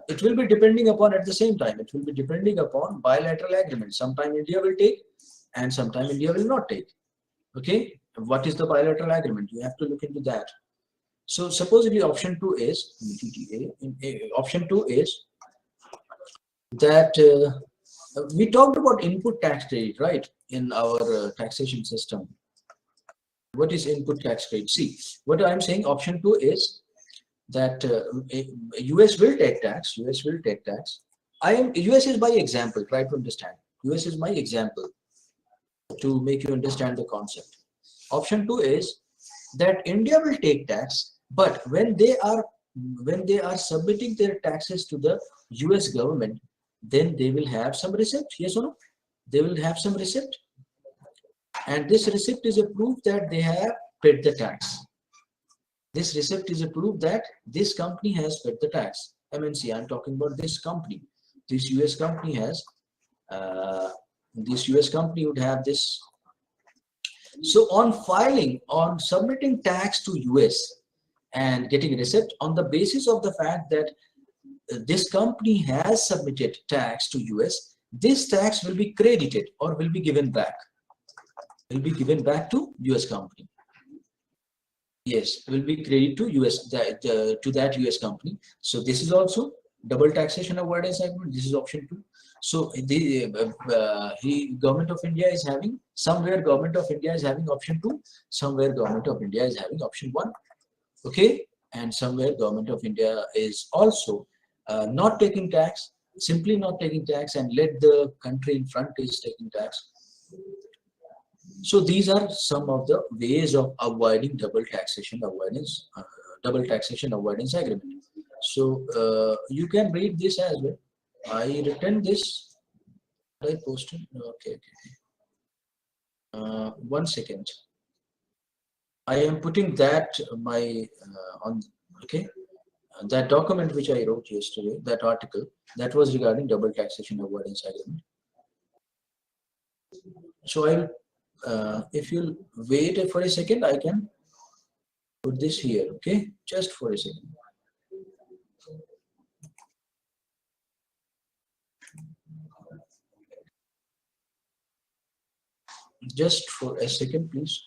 it will be depending upon at the same time. It will be depending upon bilateral agreement. Sometime India will take and sometime India will not take. Okay. What is the bilateral agreement? You have to look into that. So supposedly option 2 is option 2 is that we talked about input tax credit, right, in our taxation system. What is input tax credit? See, what I'm saying, option 2 is that US will take tax. US will take tax. US is my example. Try to understand. US is my example to make you understand the concept. Option 2 is that India will take tax, but when they are submitting their taxes to the US government, then they will have some receipt. Yes or no? They will have some receipt, and this receipt is a proof that they have paid the tax. This receipt is a proof that this company has paid the tax. MNC, I'm talking about this company. This US company has, this US company would have this. So on submitting tax to US and getting receipt on the basis of the fact that this company has submitted tax to US, this tax will be credited or will be given back. Will be given back to US company. Yes, will be credited to US to that US company. So this is also double taxation avoidance agreement. This is option 2. So the government of India is having, somewhere government of India is having option 2, somewhere government of India is having option 1. Okay, and somewhere government of India is also not taking tax, simply not taking tax, and let the country in front is taking tax. So these are some of the ways of avoiding double taxation avoidance agreement. So you can read this as well. I written this. I posted. Okay. One second. I am putting that on. Okay. That document which I wrote yesterday, that article, that was regarding double taxation avoidance agreement. So I'll, if you'll wait for a second, I can put this here. Okay, just for a second. Just for a second, please.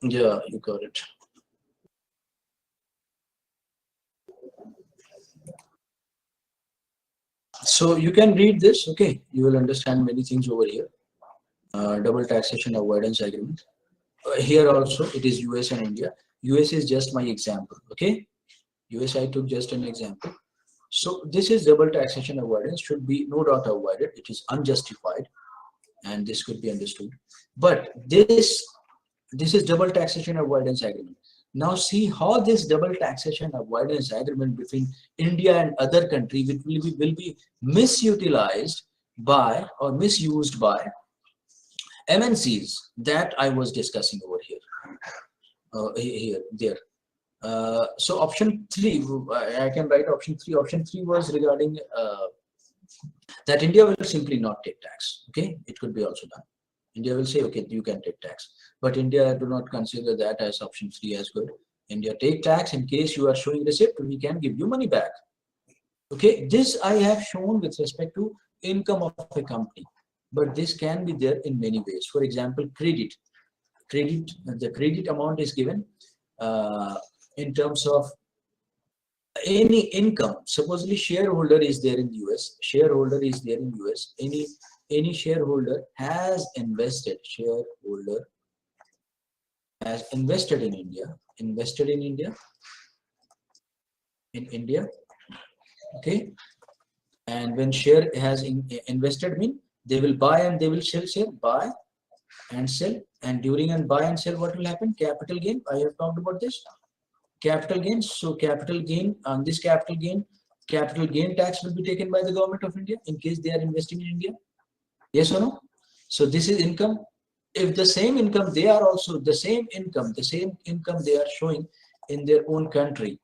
Yeah, you got it. So you can read this. Okay, you will understand many things over here. Double taxation avoidance agreement. Here also it is US and India. US is just my example. Okay, US I took just an example. So this is double taxation avoidance, should be no doubt avoided. It is unjustified, and this could be understood. But this is double taxation avoidance agreement. Now see how this double taxation avoidance agreement between India and other country will be misutilized by or misused by MNCs that I was discussing over here, there. So option 3, I can write option 3. Option 3 was regarding that India will simply not take tax. Okay, it could be also done. India will say, okay, you can take tax, but India do not consider that as option 3 as good. India take tax in case you are showing receipt, we can give you money back. Okay, this I have shown with respect to income of a company. but this can be there in many ways. For example, credit. The credit amount is given in terms of any income. Supposedly shareholder is there in US, shareholder is there in US, any shareholder has invested, shareholder has invested in India, in India, okay. And when share has invested, mean they will buy and they will sell share, buy and sell, and during and buy and sell, what will happen? Capital gain. I have talked about this. Capital gains. So capital gain, on this capital gain tax will be taken by the government of India in case they are investing in India. Yes or no? So this is income. If the same income, they are also the same income they are showing in their own country.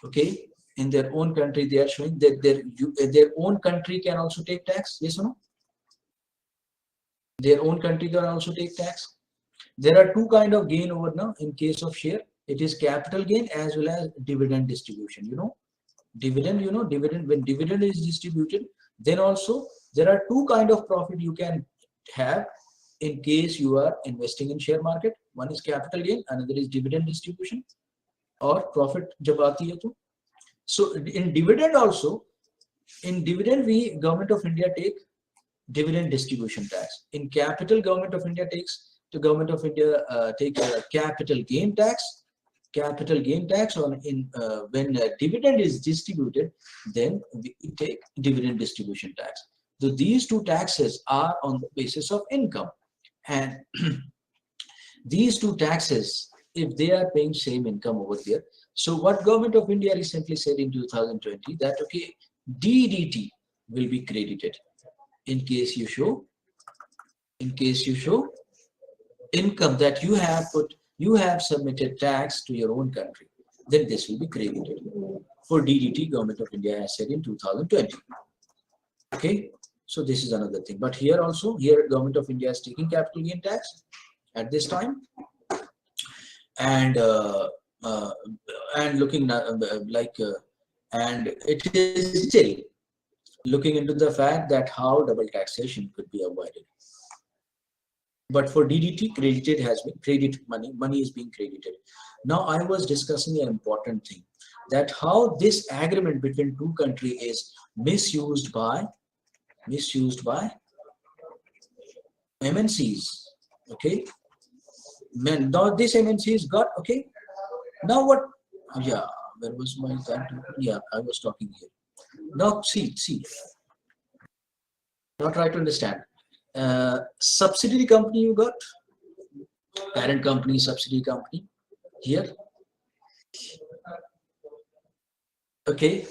Okay, in their own country they are showing that their own country can also take tax. Yes or no? Their own country can also take tax. There are two kind of gain over now in case of share. It is capital gain as well as dividend distribution. Dividend, dividend, when dividend is distributed, then also there are two kind of profit you can have in case you are investing in share market. One is capital gain, another is dividend distribution or profit jab aati hai to. So in dividend also, in dividend government of India take dividend distribution tax. In capital, government of India takes capital gain tax. Capital gain tax on when dividend is distributed, then we take dividend distribution tax. So these two taxes are on the basis of income, and these two taxes, if they are paying same income over there, so what government of India recently said in 2020 that okay, DDT will be credited in case you show income that you have submitted tax to your own country, then this will be credited. For DDT, government of India has said in 2020. Okay, so this is another thing. But here also, government of India is taking capital gain tax at this time, and looking and it is still looking into the fact that how double taxation could be avoided. But for DDT, credited has been money is being credited. Now I was discussing an important thing, that how this agreement between two countries is misused by MNCs. Okay, now this MNCs got okay. Now what? Yeah, where was my that? Yeah, I was talking here. Now see. Now try to understand. Subsidiary company you got, parent company, subsidiary company here. Okay,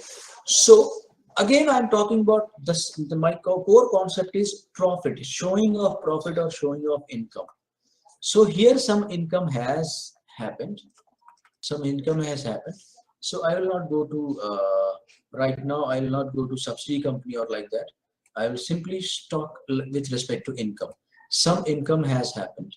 so again I'm talking about this. My core concept is profit, showing of profit or showing of income. So here some income has happened. So I will not go to right now. I will not go to subsidiary company or like that. I will simply talk with respect to income. Some income has happened.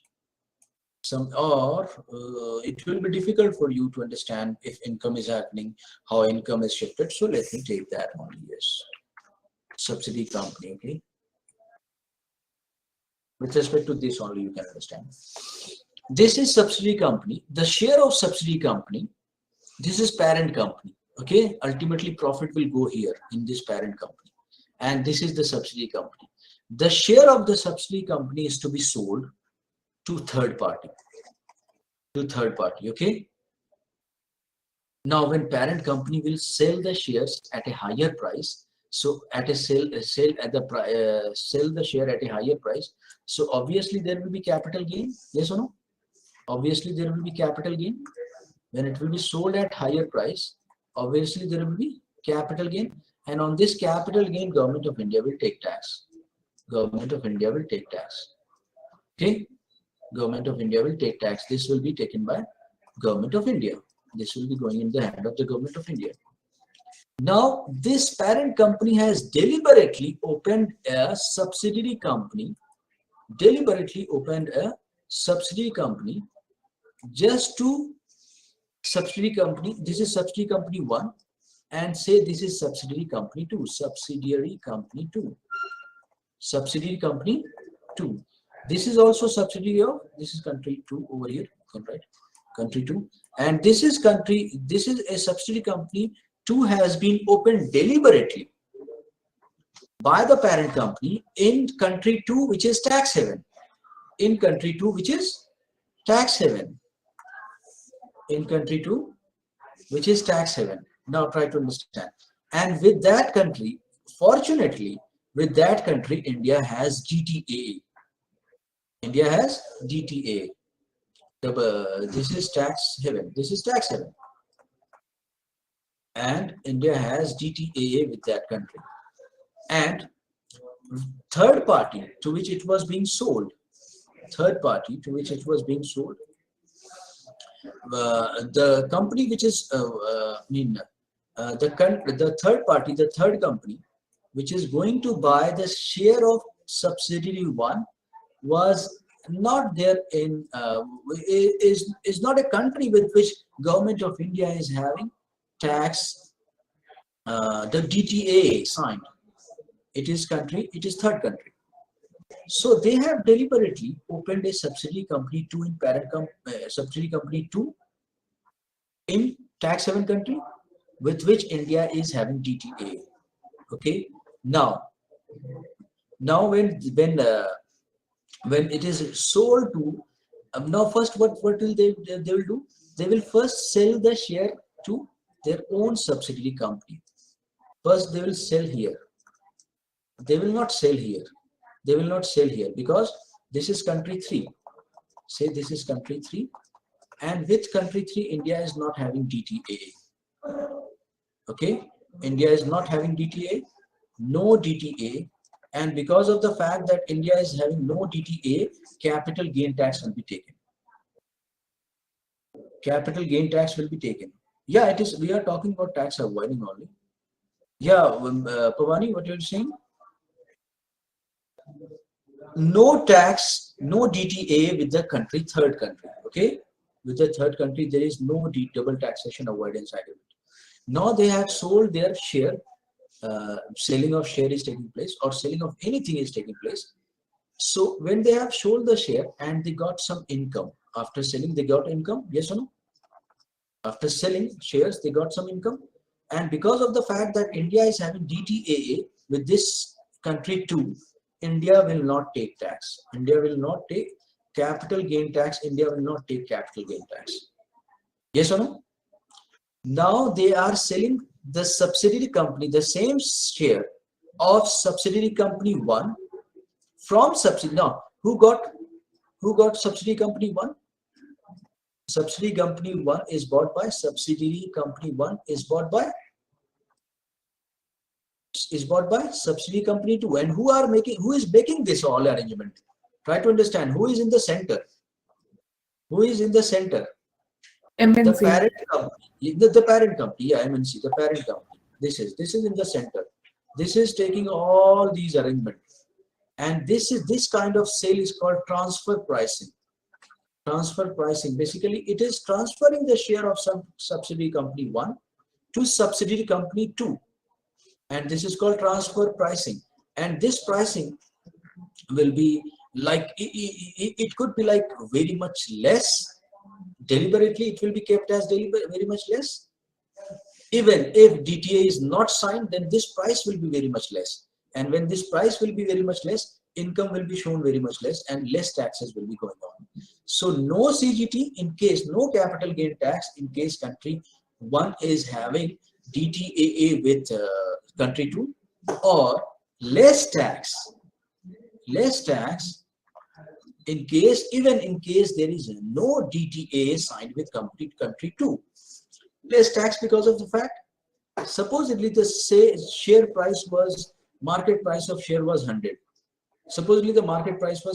It will be difficult for you to understand if income is happening, how income is shifted. So let me take that only. Yes, subsidiary company. Okay. With respect to this only, you can understand. This is subsidiary company. The share of subsidiary company. This is parent company. Okay. Ultimately, profit will go here in this parent company. And this is the subsidiary company. The share of the subsidiary company is to be sold to third party. Okay. Now, when parent company will sell the shares at a higher price, so at a sell the share at a higher price. So obviously there will be capital gain. Yes or no? Obviously there will be capital gain when it will be sold at higher price. Obviously there will be capital gain. And on this capital gain, government of India will take tax. Government of India will take tax. Okay, government of India will take tax. This will be taken by government of India. This will be going in the hand of the government of India. Now, this parent company has deliberately opened a subsidiary company. Just to subsidiary company. This is subsidiary company 1. And say this is subsidiary company 2. subsidiary company 2. This is also subsidiary of, this is country 2 over here, right? Country 2, and this is country, this is a subsidiary company 2 has been opened deliberately by the parent company in country 2, which is tax haven. In country 2, which is tax haven. In country 2, which is tax haven. Now try to understand. And with that country, fortunately, with that country, India has DTA. India has DTA. This is tax haven. This is tax haven. And India has DTA with that country. And third party to which it was being sold, third party to which it was being sold, the company which is, the third party, the third company, which is going to buy the share of subsidiary 1 was not there in, is not a country with which government of India is having tax, the DTA signed. It is country, it is third country. So they have deliberately opened a subsidiary company 2 in subsidiary company 2 in tax haven country with which India is having DTA. Okay. Now when it is sold to, now first what will they will do? They will first sell the share to their own subsidiary company. First they will sell here. They will not sell here. They will not sell here because this is country 3. Say this is country 3, and with country 3 India is not having DTA. Okay, India is not having DTA, no DTA, and because of the fact that India is having no DTA, capital gain tax will be taken. Capital gain tax will be taken. Yeah, it is. We are talking about tax avoiding only. Yeah, Pavani, what you're saying? No tax, no DTA with the country, third country. Okay, with the third country there is no double taxation avoidance agreement. Now they have sold their share, selling of share is taking place, or selling of anything is taking place. So when they have sold the share and they got some income after selling, they got income, yes or no? After selling shares, they got some income, and because of the fact that India is having DTA with this country too, India will not take tax. India will not take capital gain tax. India will not take capital gain tax. Yes or no? Now they are selling the subsidiary company, the same share of subsidiary company 1 from subsidiary. Now, who got subsidiary company 1? Subsidiary company 1 is bought by subsidiary company 1 is bought by subsidiary company 2. And who is making this all arrangement? Try to understand who is in the center. Who is in the center?
MNC.
The parent company. The parent company, yeah, MNC, the parent company. This is in the center. This is taking all these arrangements. And this kind of sale is called transfer pricing. Transfer pricing, basically it is transferring the share of some subsidiary company 1 to subsidiary company 2, and this is called transfer pricing. And this pricing will be like, it could be like very much less. Deliberately it will be kept as very much less. Even if DTA is not signed, then this price will be very much less, and when this price will be very much less, income will be shown very much less, and less taxes will be going on. So no CGT in case, no capital gain tax in case country 1 is having DTAA with country 2, or less tax in case, even in case there is no DTA signed with country 2. Less tax because of the fact, supposedly the share price was, market price of share was 100. Supposedly the market price of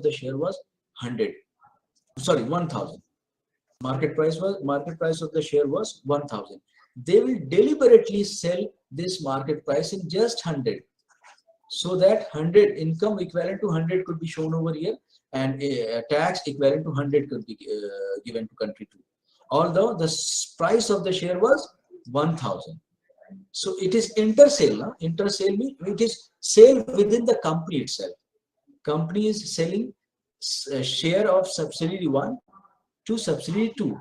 the share was 100. Sorry, 1000. Market price of the share was 1000. They will deliberately sell this market price in just 100, so that 100 income equivalent to 100 could be shown over here, and tax equivalent to 100 could be given to country 2. Although the price of the share was 1000. So it is inter-sale. No? Inter-sale means it is sale within the company itself. Company is selling a share of subsidiary 1 to subsidiary 2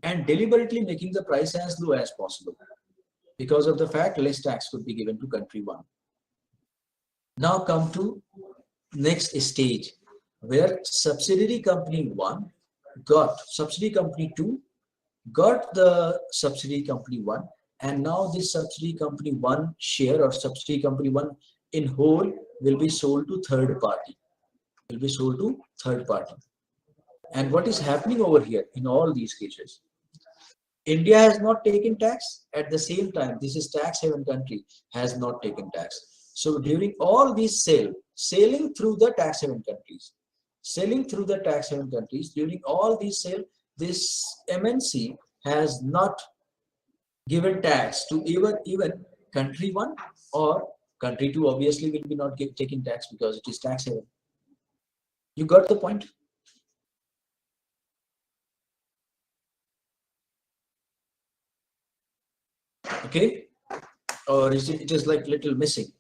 and deliberately making the price as low as possible. Because of the fact less tax could be given to country 1. Now come to next stage where subsidiary company 1 got subsidiary company 2 got the subsidiary company 1, and now this subsidiary company 1 share or subsidiary company 1 in whole will be sold to third party. And what is happening over here in all these cases? India has not taken tax. At the same time, this is tax haven country has not taken tax. So during all these selling through the tax haven countries, during all these sale, this MNC has not given tax to even country 1 or country 2 obviously will be not taking tax because it is tax haven. You got the point? Okay, or is it is like little missing?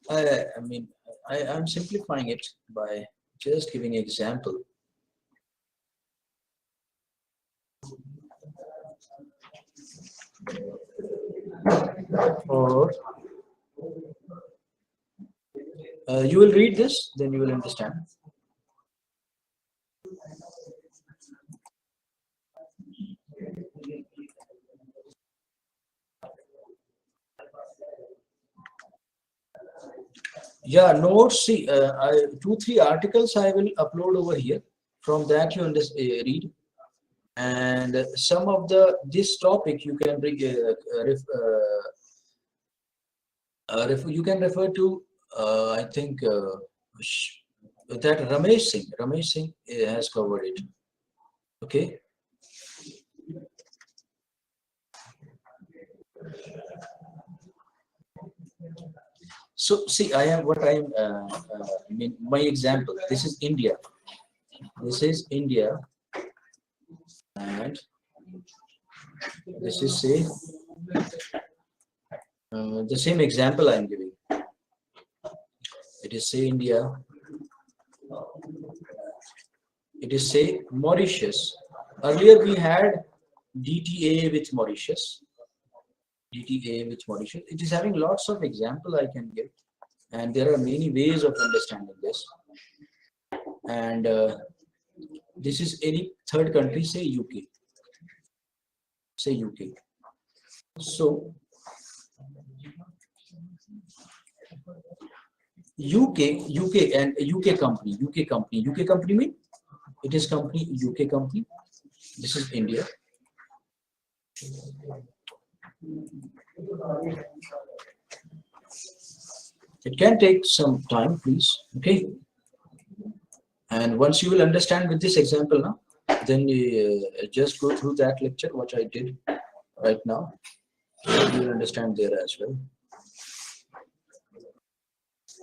I mean, I'm simplifying it by just giving an example. Or you will read this, then you will understand. Yeah, notes. See, 2-3 articles I will upload over here. From that you read, and some of this topic you can read. You can refer to. I think that Ramesh Singh has covered it. Okay. So see, I am what I am. I mean, my example. This is India. And this is say the same example I am giving. It is say India. It is say Mauritius. Earlier we had DTA with Mauritius. It is having lots of example I can give, and there are many ways of understanding this. And this is any third country, say UK. So UK and UK company mean it is company UK company. This is India. It can take some time, please. Okay. And once you will understand with this example now, then just go through that lecture, what I did right now. You will understand there as well.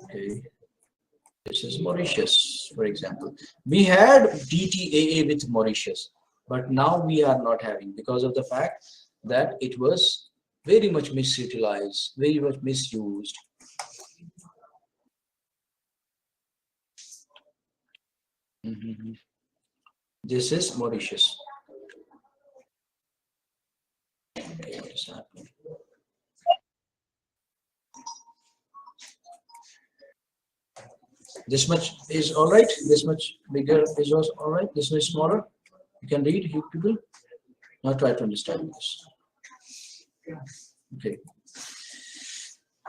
Okay. This is Mauritius, for example. We had DTAA with Mauritius, but now we are not having because of the fact that it was very much misutilized, very much misused. This is Mauritius. Okay, what is happening? This much is all right. This much bigger is also all right. This much smaller. You can read, you people. Now try to understand this. Okay.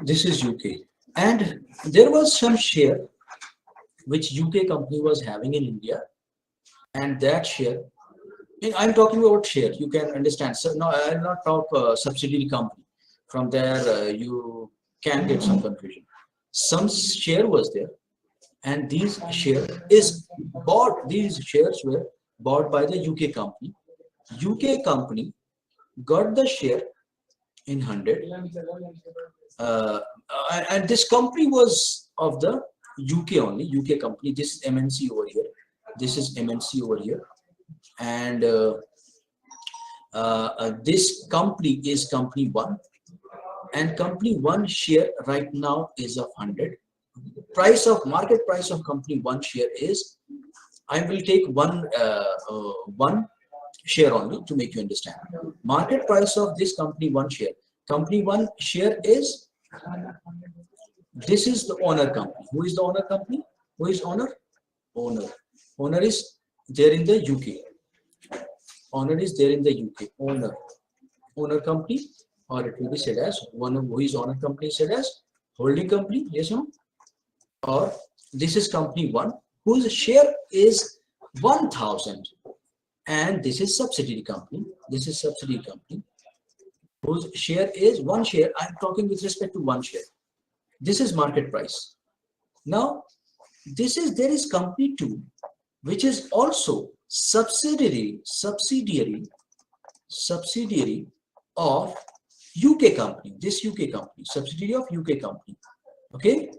This is UK, and there was some share which UK company was having in India, and that share. I'm talking about share. You can understand. So no, I'll not talk subsidiary company. From there, you can get some confusion. Some share was there, and these shares were bought by the UK company. UK company got the share in 100, and this company was of the UK only. UK company. This is MNC over here. And this company is company 1, and company 1 share right now is of 100. Market price of company 1 share is, I will take one share only to make you understand. Market price of this company 1 share. Company 1 share is, this is the owner company. Who is the owner company? Who is owner? Owner. Owner is there in the UK. Owner is there in the UK. Owner company, or it will be said as one of who is owner company said as holding company. Yes or no? Or this is company 1 whose share is 1000, and this is subsidiary company. This is subsidiary company whose share is 1 share. I am talking with respect to 1 share. This is market price. Now there is company 2, which is also subsidiary of UK company. This UK company, subsidiary of UK company. Okay,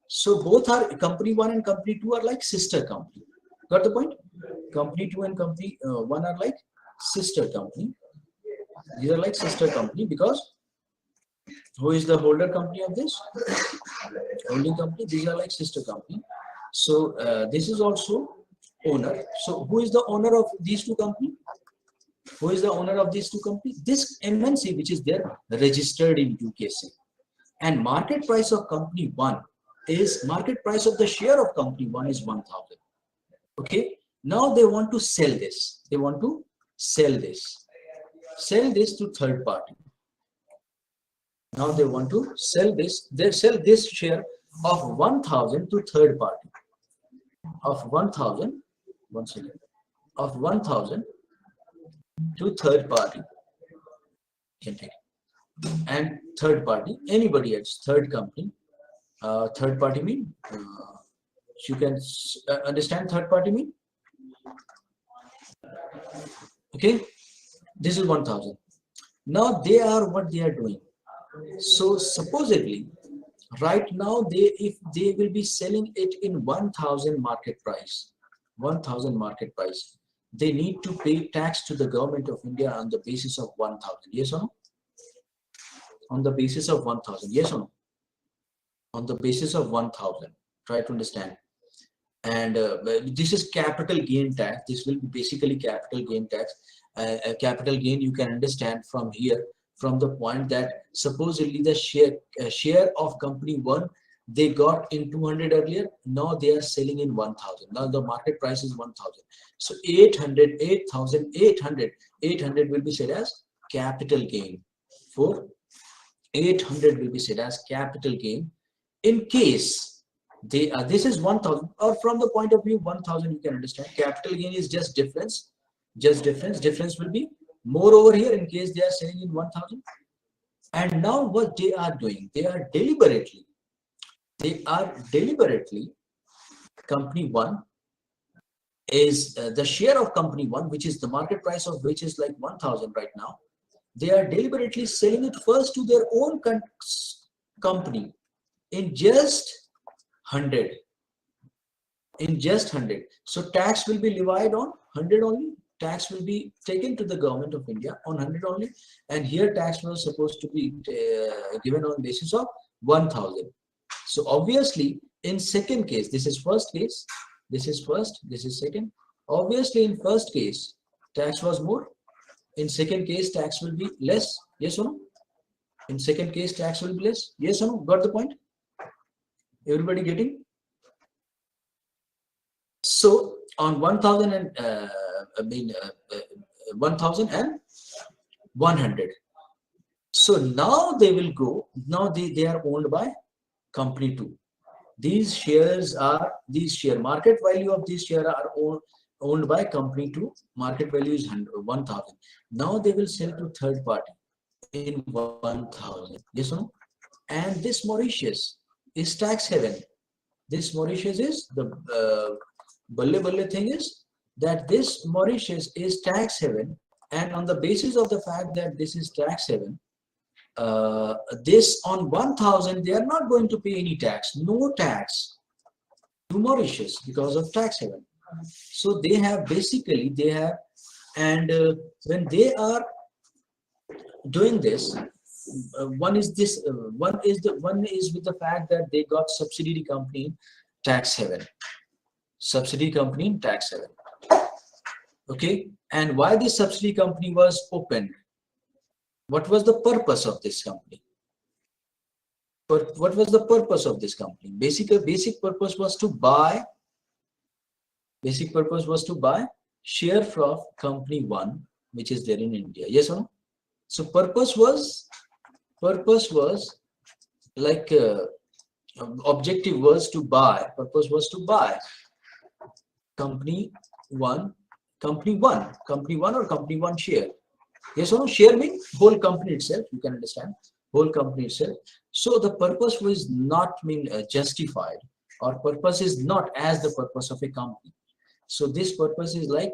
so both are, company 1 and company 2 are like sister company. Got the point? Company 2 and company 1 are like sister company. These are like sister company because who is the holder company of this? Holding company. These are like sister company. So this is also owner. So who is the owner of these two companies? Who is the owner of these two companies? This MNC, which is there registered in UPSC. And market price of company 1 is, market price of the share of company 1 is 1000. Okay. Now they want to sell this. They want to sell this to third party. Now they want to sell this. They sell this share of 1000 to third party. Of 1000, one second. Of 1000 to third party. Can take it. And third party, anybody else, third company. Third party mean, you can understand third party mean. Okay, this is 1000. Now they are what they are doing. So supposedly, right now if they will be selling it in 1000 market price, 1000 market price, they need to pay tax to the government of India on the basis of 1000. Yes or no? On the basis of 1000. Yes or no? On the basis of 1000. Try to understand. And this is capital gain tax. This will be basically capital gain tax. Capital gain you can understand from here, from the point that supposedly the share of company 1 they got in 200 earlier. Now they are selling in 1000. Now the market price is 1000. So 800 will be said as capital gain. For 800 will be said as capital gain in case they are, this is 1000, or from the point of view 1000 you can understand capital gain is just difference. Difference will be more over here in case they are selling in 1000. And now what they are doing, they are deliberately company 1 is the share of company 1, which is the market price of which is like 1000 right now. They are deliberately selling it first to their own company in just 100. In just 100. So tax will be levied on 100 only. Tax will be taken to the government of India on 100 only. And here tax was supposed to be given on basis of 1000. So obviously in second case, this is first case. This is first. This is second. Obviously in first case, tax was more. In second case, tax will be less. Yes or no? In second case, tax will be less. Yes or no? Got the point? Everybody getting? So on 1000 and 1000 and 100. So now they will go. Now they are owned by company 2. These shares are market value of these shares are owned by company 2. Market value is 1000. Now they will sell to third party in 1000. Yes or no? And this Mauritius is tax haven. This Mauritius is the balle thing is that this Mauritius is tax haven, and on the basis of the fact that this is tax haven, this on 1000 they are not going to pay any tax, no tax to Mauritius because of tax haven. So they have And when they are doing this, one is with the fact that they got subsidiary company in tax haven. Subsidiary company in tax haven. Okay, and why this subsidiary company was opened? What was the purpose of this company? What was the purpose of this company? Basic purpose was to buy. Basic purpose was to buy share from company one, which is there in India. Yes or no? So purpose was like objective was to buy. Purpose was to buy company one, company one or company one share. Yes or no? Share means whole company itself. You can understand whole company itself. So the purpose was not mean justified, or purpose is not as the purpose of a company. So this purpose is like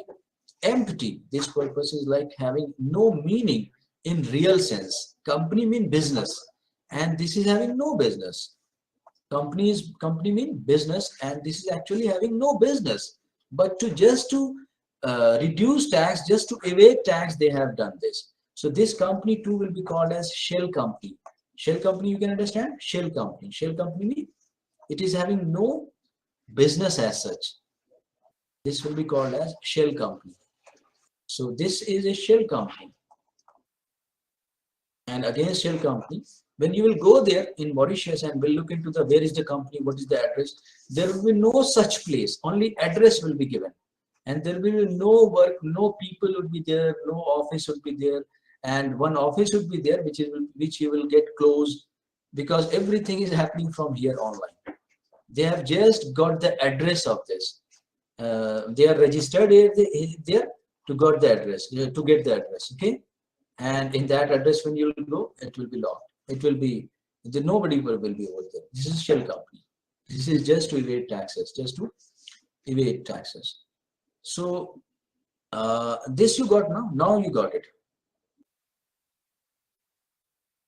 empty. This purpose is like having no meaning in real sense. Company mean business, and this is having no business. Company mean business, and this is actually having no business. But to reduce tax, just to evade tax, they have done this. So this company too will be called as shell company. Shell company, you can understand? Shell company. Shell company means it is having no business as such. This will be called as shell company. So this is a shell company. And again, shell company, when you will go there in Mauritius and will look into the where is the company, what is the address, there will be no such place. Only address will be given, and there will be no work, no people will be there, no office will be there, and one office would be there which you will get closed, because everything is happening from here online. They have just got the address of this. They are registered there to get the address. Okay, and in that address when you will go, it will be locked. It will be nobody will be over there. This is shell company. This is just to evade taxes. So this you got now. Now you got it.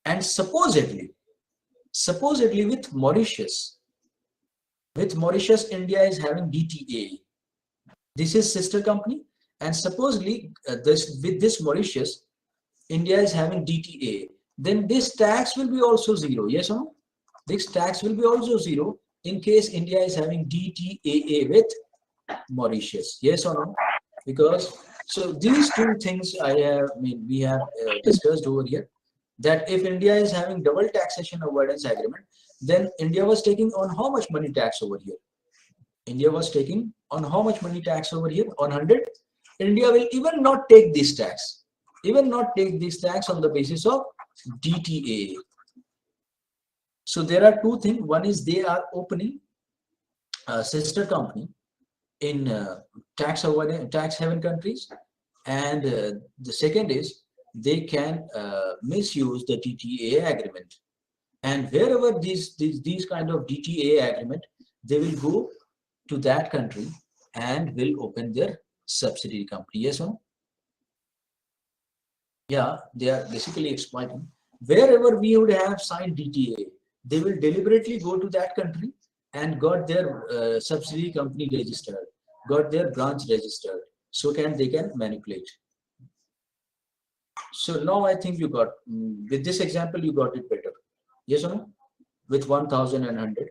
And supposedly with Mauritius, India is having DTA. This is sister company, and supposedly with this Mauritius, India is having DTA. Then this tax will be also zero. Yes or no? This tax will be also zero in case India is having DTAA with Mauritius. Yes or no? Because so these two things we have discussed over here, that if India is having double taxation avoidance agreement, then India was taking on how much money tax over here? India was taking on how much money tax over here? On 100. India will even not take this tax. Even not take this tax on the basis of DTA. So there are two things. One is they are opening a sister company in tax haven countries, and the second is they can misuse the DTA agreement. And wherever these kind of DTA agreement, they will go to that country and will open their subsidiary company. Yes or no? Yeah, they are basically exploiting. Wherever we would have signed DTA, they will deliberately go to that country and got their subsidiary company registered, got their branch registered, so they can manipulate. So now I think you got, with this example, you got it better. Yes or no? With 1,000 and 100.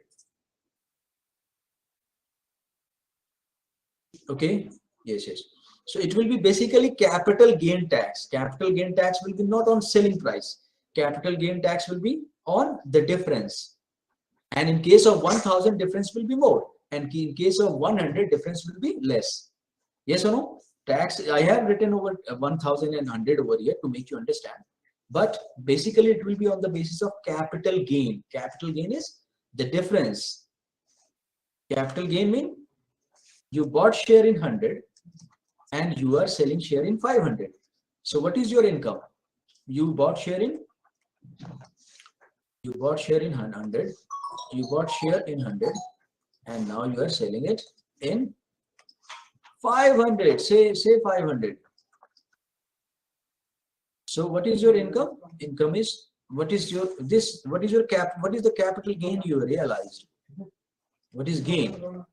Okay. Yes. So it will be basically capital gain tax. Capital gain tax will be not on selling price. Capital gain tax will be on the difference. And in case of 1,000, difference will be more. And in case of 100, difference will be less. Yes or no? Tax, I have written over 1,000 and 100 over here to make you understand. But basically, it will be on the basis of capital gain. Capital gain is the difference. Capital gain means you bought share in 100 and you are selling share in 500. So what is your income? You bought share in 100. You bought share in 100 and now you are selling it in 500. Say 500. So what is your income? Income is what is the capital gain you realized? What is gain?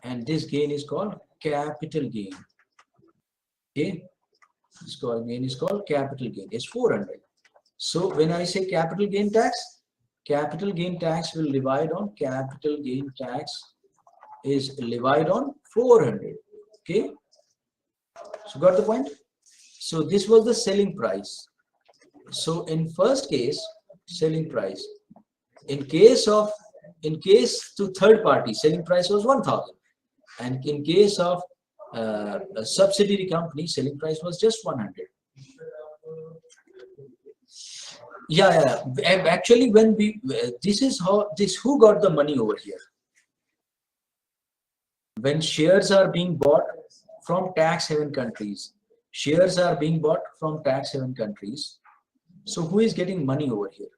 And this gain is called capital gain. Okay. This gain is called capital gain. It's 400. So when I say capital gain tax will divide on capital gain tax is levied on 400. Okay. So got the point? So this was the selling price. So in first case, selling price. In case to third party, selling price was 1000. And in case of a subsidiary company, selling price was just 100. Yeah. Actually, when we who got the money over here? When shares are being bought from tax haven countries, so who is getting money over here?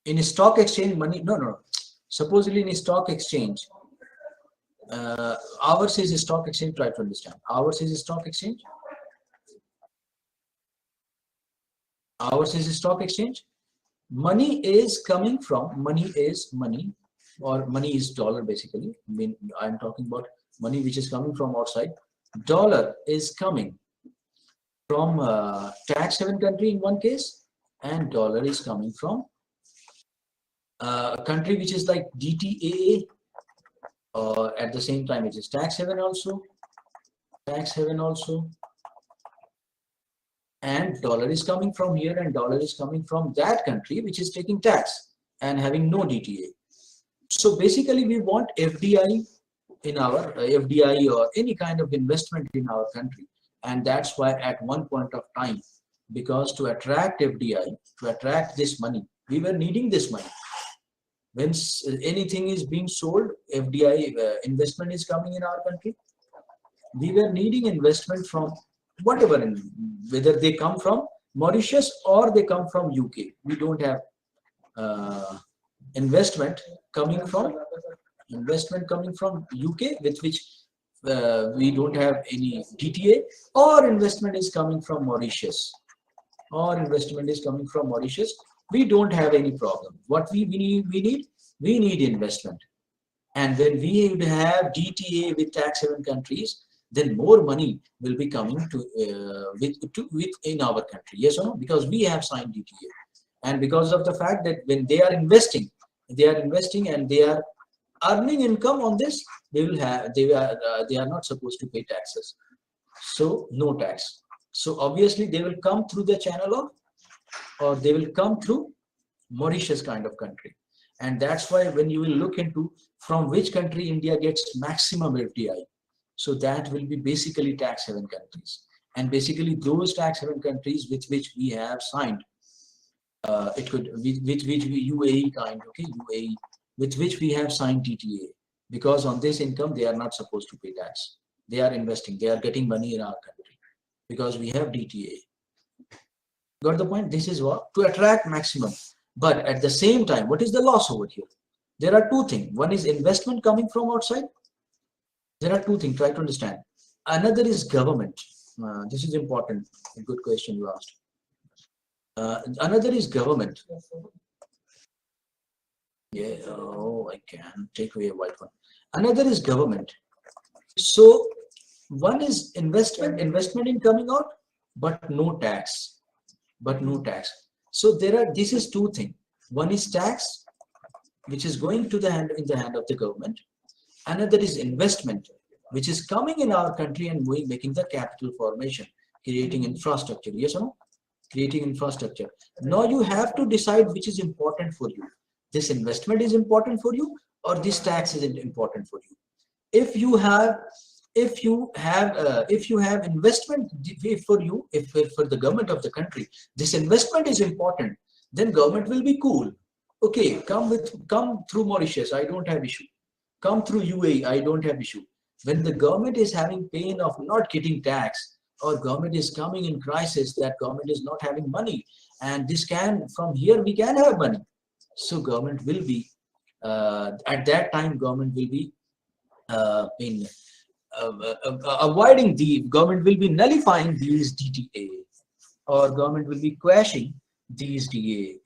In a stock exchange, money, no. Supposedly in a stock exchange, ours is a stock exchange. Try to understand. Ours is a stock exchange. Money is coming from, money is dollar basically. I mean, I'm talking about money which is coming from outside. Dollar is coming from tax haven country in one case, and dollar is coming from a country which is like DTAA, or at the same time it is tax haven also, and dollar is coming from here, and dollar is coming from that country which is taking tax and having no DTA. So basically we want FDI in our FDI or any kind of investment in our country, and that's why at one point of time, because to attract FDI, to attract this money, we were needing this money. When anything is being sold, FDI investment is coming in our country. We were needing investment from whatever, whether they come from Mauritius or they come from UK. We don't have investment coming from UK, with which we don't have any DTA, or investment is coming from Mauritius, we don't have any problem. What we need investment. And when we would have DTA with tax haven countries, then more money will be coming with in our country. Yes or no? Because we have signed DTA, and because of the fact that when they are investing and they are earning income on this, they are not supposed to pay taxes. So no tax. So obviously they will come through the channel of, or they will come through Mauritius kind of country. And that's why when you will look into from which country India gets maximum FDI, so that will be basically tax haven countries. And basically those tax haven countries with which we have signed, it could with which UAE kind, okay, UAE, with which we have signed TTA, because on this income they are not supposed to pay tax. They are investing, they are getting money in our country because we have DTA. Got the point? This is what, to attract maximum. But at the same time, what is the loss over here? There are two things. One is investment coming from outside. There are two things, try to understand. Another is government. This is important. A good question you asked. Another is government. Yeah, oh, I can take away a white one. Another is government. So one is investment in coming out, but no tax. So this is two things. One is tax, which is going to the hand, in the hand of the government. Another is investment, which is coming in our country and making the capital formation, creating infrastructure. Yes or no? Creating infrastructure. Now you have to decide which is important for you. This investment is important for you, or this tax is important for you. If you have investment for you, if for the government of the country, this investment is important, then government will be cool. Okay, come through Mauritius, I don't have issue. Come through UAE, I don't have issue. When the government is having pain of not getting tax, or government is coming in crisis, that government is not having money, and this can, from here we can have money. So government will be, at that time, government will be avoiding the, government will be nullifying these DTA, or government will be quashing these DA.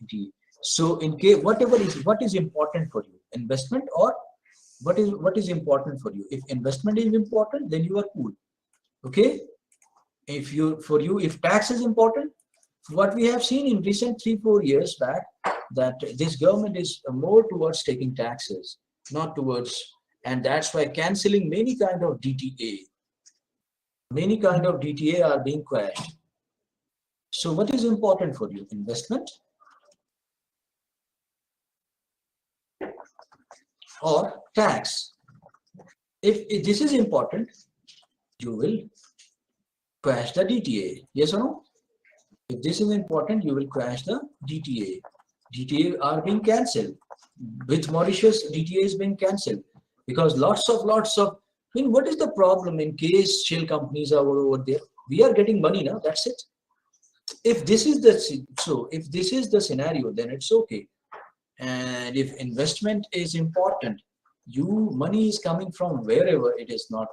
So in case, what is important for you, investment or what is important for you? If investment is important, then you are cool. Okay. If tax is important, what we have seen in recent 3-4 years back, that this government is more towards taking taxes, not towards, and that's why cancelling many kind of DTA are being quashed. So what is important for you? Investment or tax? If this is important, you will quash the DTA. Yes or no? If this is important, you will quash the DTA. DTA are being cancelled. With Mauritius, DTA is being cancelled because lots of. I mean, what is the problem in case shell companies are over there? We are getting money now. That's it. If this is the scenario, then it's okay. And if investment is important, money is coming from wherever, it is not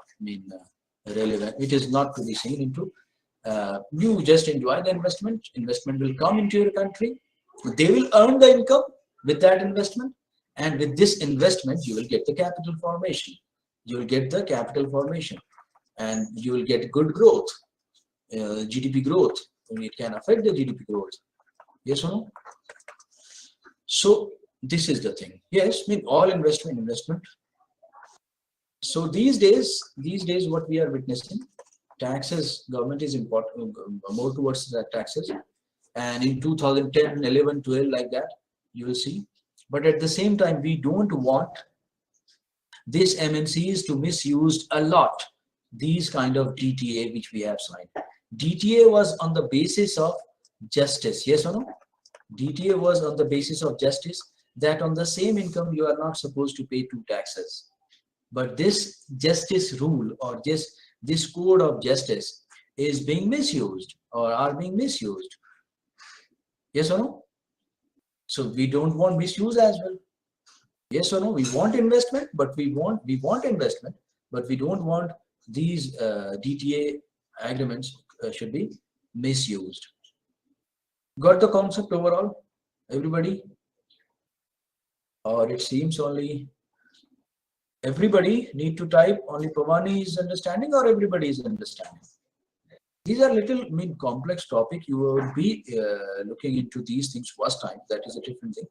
relevant. It is not to be seen into. You just enjoy the investment. Investment will come into your country. They will earn the income with that investment, and with this investment, you will get the capital formation. You will get the capital formation, and you will get good growth, GDP growth. It can affect the GDP growth. Yes or no? So this is the thing. Yes, I mean all investment. So these days, what we are witnessing, taxes, government is important more towards the taxes, and in 2010, 11, 12, like that, you will see. But at the same time, we don't want these MNCs to misuse a lot these kind of DTA which we have signed. DTA was on the basis of justice. Yes or no? DTA was on the basis of justice, that on the same income you are not supposed to pay 2 taxes. But this justice rule, or this code of justice, is being misused or are being misused. Yes or no? So we don't want misuse as well. Yes or no? We want investment, but we want investment, but we don't want these DTA agreements should be misused. Got the concept overall, everybody? Or it seems only everybody need to type, only Pavani is understanding, or everybody is understanding? These are little complex topic. You will be looking into these things first time. That is a different thing.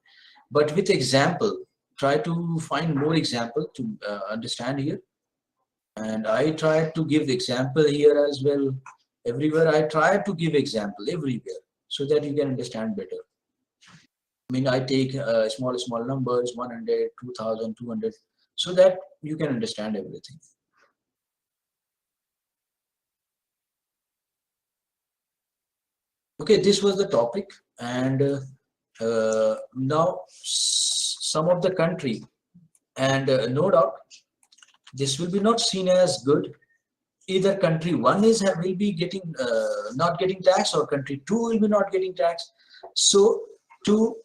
But with example, try to find more example to understand here. And I try to give example here as well. Everywhere I try to give example everywhere, so that you can understand better. I mean, I take small numbers, 100, 2000, 200, so that you can understand everything. Okay, this was the topic, and now some of the country, and no doubt this will be not seen as good. Either country 1 will be getting not getting tax, or country 2 will be not getting tax. So to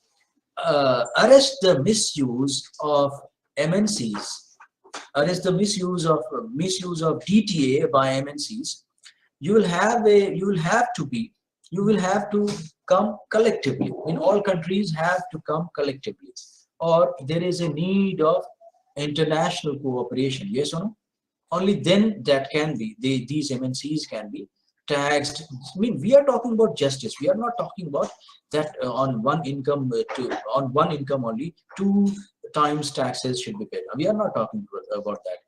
arrest the misuse of MNCs, arrest the misuse of DTA by MNCs, you will have to come collectively. In all countries have to come collectively, or there is a need of international cooperation. Yes or no? Only then that can be, these MNCs can be taxed. I mean, we are talking about justice. We are not talking about that on one income only 2 times taxes should be paid. We are not talking about that.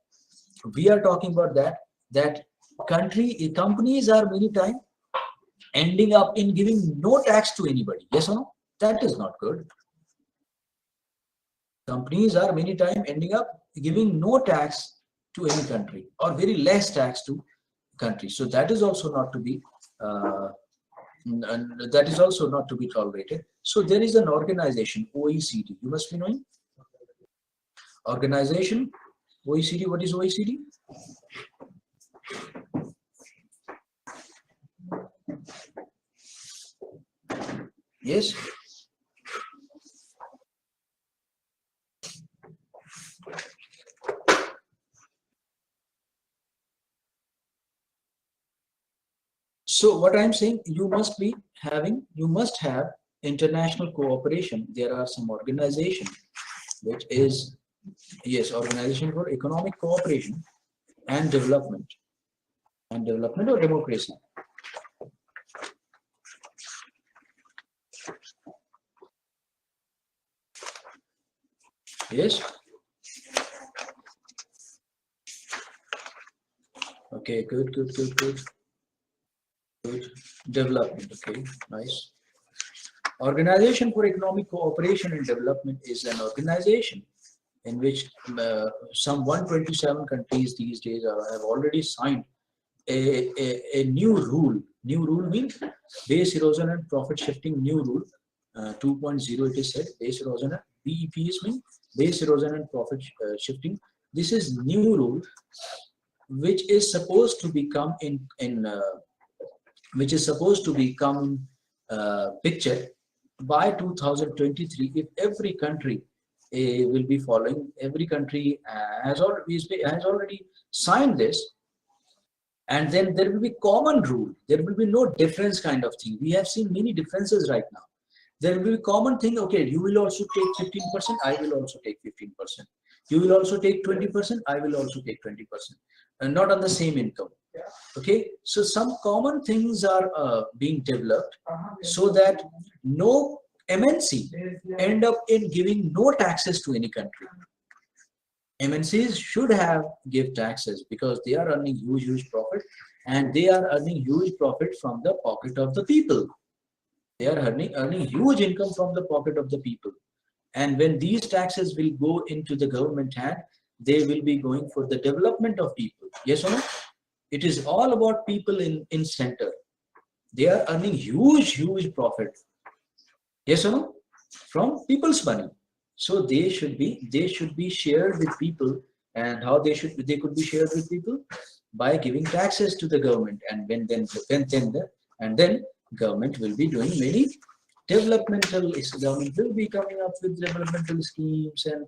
We are talking about that companies are many times ending up in giving no tax to anybody. Yes or no? That is not good. Companies are many times ending up giving no tax to any country, or very less tax to country. So that is also not to be tolerated. So there is an organization, OECD. You must be knowing. Organization, OECD. What is OECD? Yes. So what I'm saying, you must have international cooperation. There are some organization which is Yes, Organization for Economic Cooperation and Development. And development or democracy. Yes. Okay, good. Development, okay, nice. Organization for Economic Cooperation and Development is an organization in which some 127 countries these days have already signed a new rule. New rule means base erosion and profit shifting new rule. 2.0 it is said, base erosion and BEPs mean base erosion and profit shifting. This is new rule which is supposed to become which is supposed to become picture by 2023 if every country will be following. Every country has already signed this, and then there will be common rule. There will be no difference kind of thing. We have seen many differences right now. There will be common thing. Okay, you will also take 15%. I will also take 15%. You will also take 20%. I will also take 20%, and not on the same income. Okay, so some common things are being developed so that no MNC end up in giving no taxes to any country. MNCs should give taxes because they are earning huge profit, and they are earning huge profit from the pocket of the people. They are earning huge income from the pocket of the people. And when these taxes will go into the government hand, they will be going for the development of people. Yes or no? It is all about people in center. They are earning huge profit. Yes or no? From people's money. So they should be shared with people. And how they could be shared with people? By giving taxes to the government. And then government will be doing many government will be coming up with developmental schemes and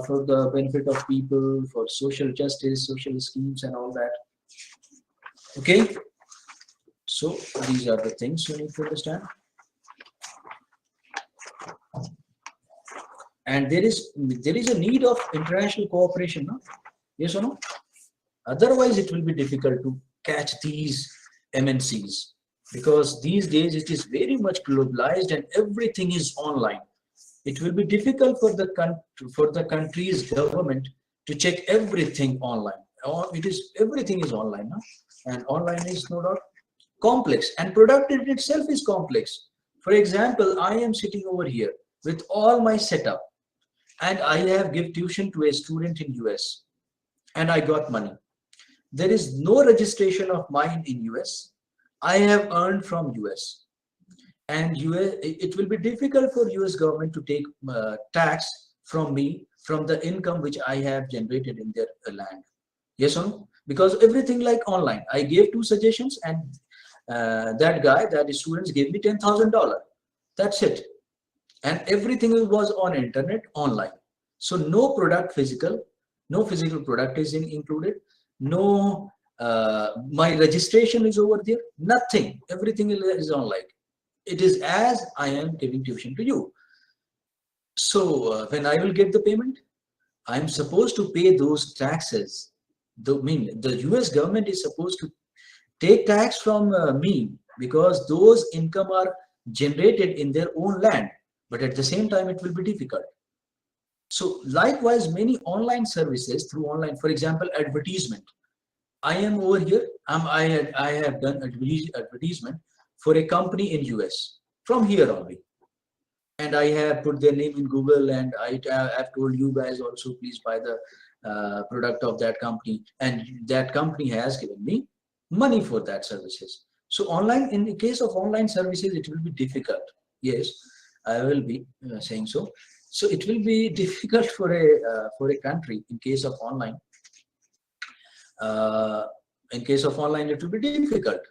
for the benefit of people, for social justice, social schemes and all that. Okay, so these are the things you need to understand. And there is a need of international cooperation, no? Yes or no? Otherwise it will be difficult to catch these MNCs, because these days it is very much globalized and everything is online. It will be difficult for the country's government to check everything online. Everything is online, no? And online is no doubt complex, and product in itself is complex. For example, I am sitting over here with all my setup, and I have give tuition to a student in US, and I got money. There is no registration of mine in US. I have earned from US, and it will be difficult for US government to take tax from me from the income which I have generated in their land. Yes or no? Because everything like online. I gave 2 suggestions, and that students gave me $10,000. That's it. And everything was on internet online. So no physical product is included. No, my registration is over there. Nothing. Everything is online. It is as I am giving tuition to you. So when I will get the payment, I'm supposed to pay those taxes. The US government is supposed to take tax from me, because those income are generated in their own land. But at the same time, it will be difficult. So likewise, many online services through online, for example, advertisement. I am over here. I have done advertisement for a company in US from here only, and I have put their name in Google, and I have told you guys also, please buy the product of that company, and that company has given me money for that services. So online, in the case of online services, it will be difficult. Yes, I will be saying so. So it will be difficult for a country in case of online. In case of online, it will be difficult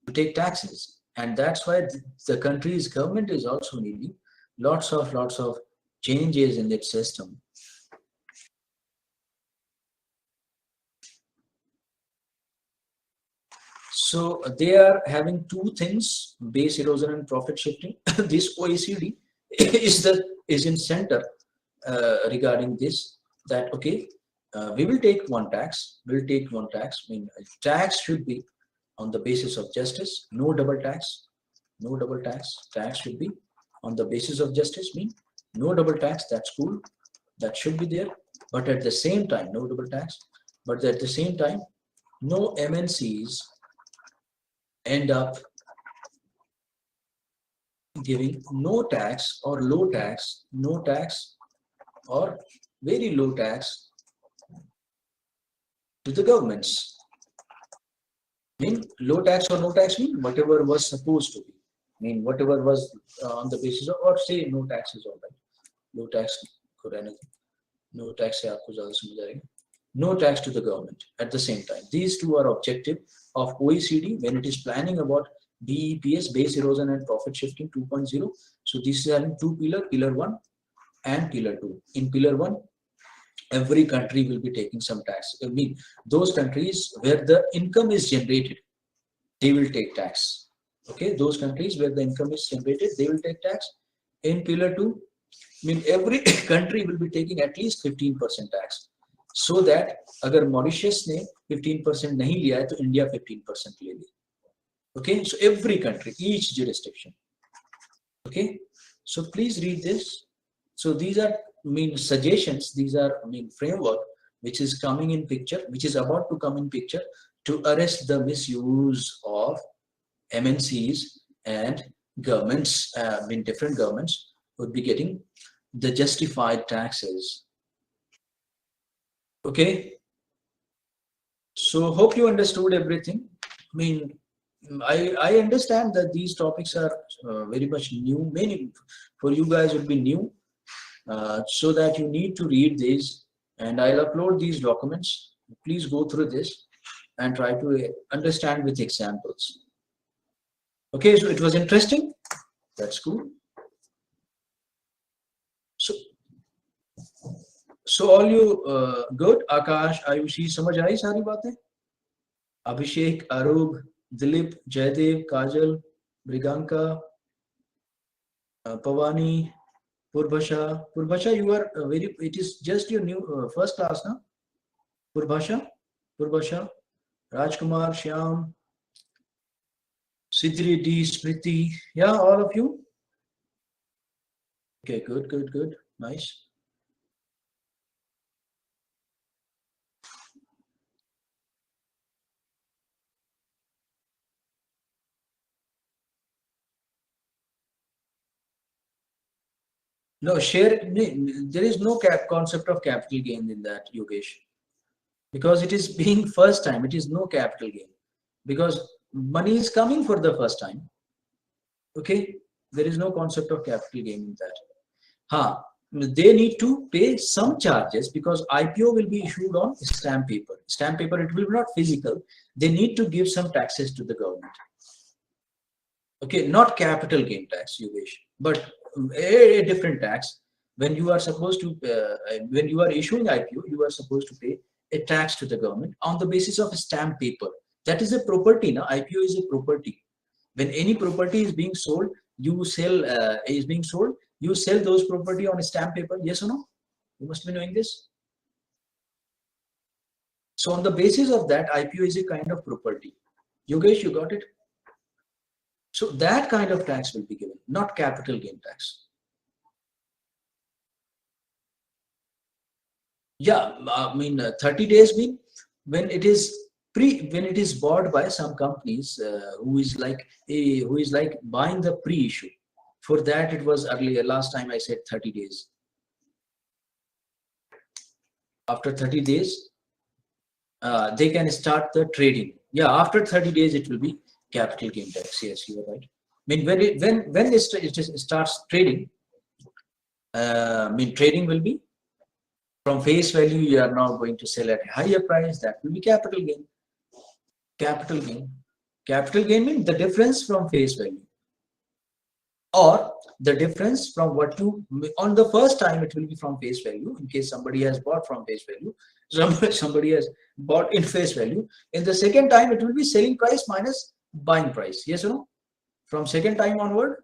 to take taxes, and that's why the country's government is also needing lots of changes in its system. So they are having 2 things: base erosion and profit shifting. This OECD is in center. regarding this, that okay, we will take one tax. We'll take one tax. I mean, tax should be on the basis of justice. No double tax. No double tax. Tax should be on the basis of justice. Mean no double tax. That's cool. That should be there. But at the same time, no double tax. But at the same time, no MNCs end up giving no tax or low tax, no tax or very low tax to the governments. Mean low tax or no tax mean whatever was supposed to be. Mean whatever was on the basis of, or say no tax is all right. Low tax could anything. No tax se aapko zyada samajh aayega. No tax to the government at the same time. These two are objective of OECD when it is planning about BEPS, base erosion and profit shifting 2.0. So this is having two pillar 1 and pillar 2. In pillar 1, every country will be taking some tax. I mean, those countries where the income is generated, they will take tax. Okay, those countries where the income is generated, they will take tax. In pillar 2, I mean, every country will be taking at least 15% tax. So that अगर Mauritius ने 15% नहीं लिया है तो India 15% ले ले. Okay, so every country, each jurisdiction. Okay, so please read this. So these are suggestions. These are framework which is coming in picture, which is about to come in picture to arrest the misuse of MNCs, and governments. Different governments would be getting the justified taxes. Okay, so hope you understood everything. I understand that these topics are very much new. Many for you guys would be new, so that you need to read these, and I'll upload these documents. Please go through this and try to understand with examples. Okay, so it was interesting. That's cool. So all you good? Akash, Ayushi, समझ आई सारी बातें? Abhishek, Arub, Dilip, Jaydev, Kajal, Briganka, Pavani, Purbhasha, you are it is just your new first class, na? Purbhasha, Rajkumar, Shyam, Sidri, D, Smriti, yeah, all of you. Okay, good, nice. No, share, there is no concept of capital gain in that, Yogesh. Because it is being first time, it is no capital gain. Because money is coming for the first time. Okay, there is no concept of capital gain in that. They need to pay some charges because IPO will be issued on stamp paper. Stamp paper, it will be not physical. They need to give some taxes to the government. Okay, not capital gain tax, Yogesh, but a different tax. When you are supposed to, when you are issuing IPO, you are supposed to pay a tax to the government on the basis of stamp paper. That is a property. Now, IPO is a property. When any property is being sold, you sell you sell those property on a stamp paper. Yes or no? You must be knowing this. So on the basis of that, IPO is a kind of property. Yogesh, you got it? So that kind of tax will be given, not capital gain tax. Yeah, 30 days mean when it is bought by some companies who is like buying the pre-issue. For that, it was earlier. Last time I said 30 days. After 30 days, they can start the trading. Yeah, after 30 days, it will be capital gain tax. Yes, you are right. When it starts trading, trading will be from face value. You are now going to sell at a higher price. That will be capital gain. Capital gain means the difference from face value, or the difference from what you on the first time. It will be from face value in case somebody has bought from face value. Somebody has bought in face value. In the second time, it will be selling price minus buying price. Yes or no? From second time onward,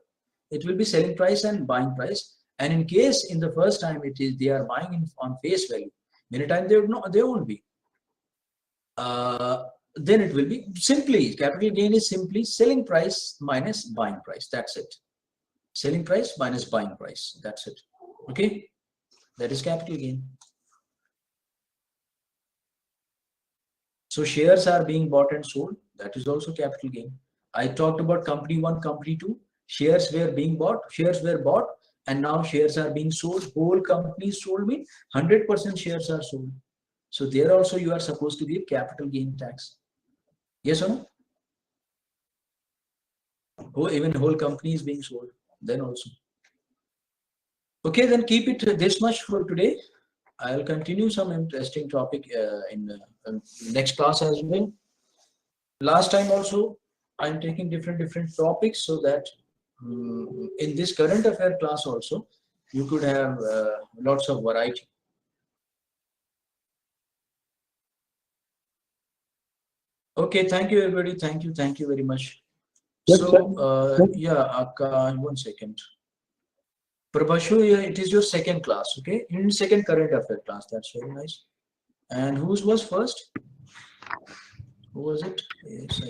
it will be selling price and buying price. And in case in the first time it is they are buying on face value, many times they won't be. Then it will be simply capital gain is simply selling price minus buying price. That's it. Selling price minus buying price. That's it. Okay, that is capital gain. So shares are being bought and sold. That is also capital gain. I talked about company 1, company 2. Shares were being bought. Shares were bought, and now shares are being sold. Whole company sold means 100% shares are sold. So there also you are supposed to give capital gain tax. Yes or no? Even whole company is being sold. Then also. Okay, then keep it this much for today. I'll continue some interesting topic in next class as well. Last time also, I'm taking different topics so that in this current affair class also, you could have lots of variety. Okay, thank you everybody. Thank you very much.
Yes,
So yeah, one second. Prabhashu, it is your second class, okay? In second current affair class, that's very nice. And whose was first? Who was it? Yes,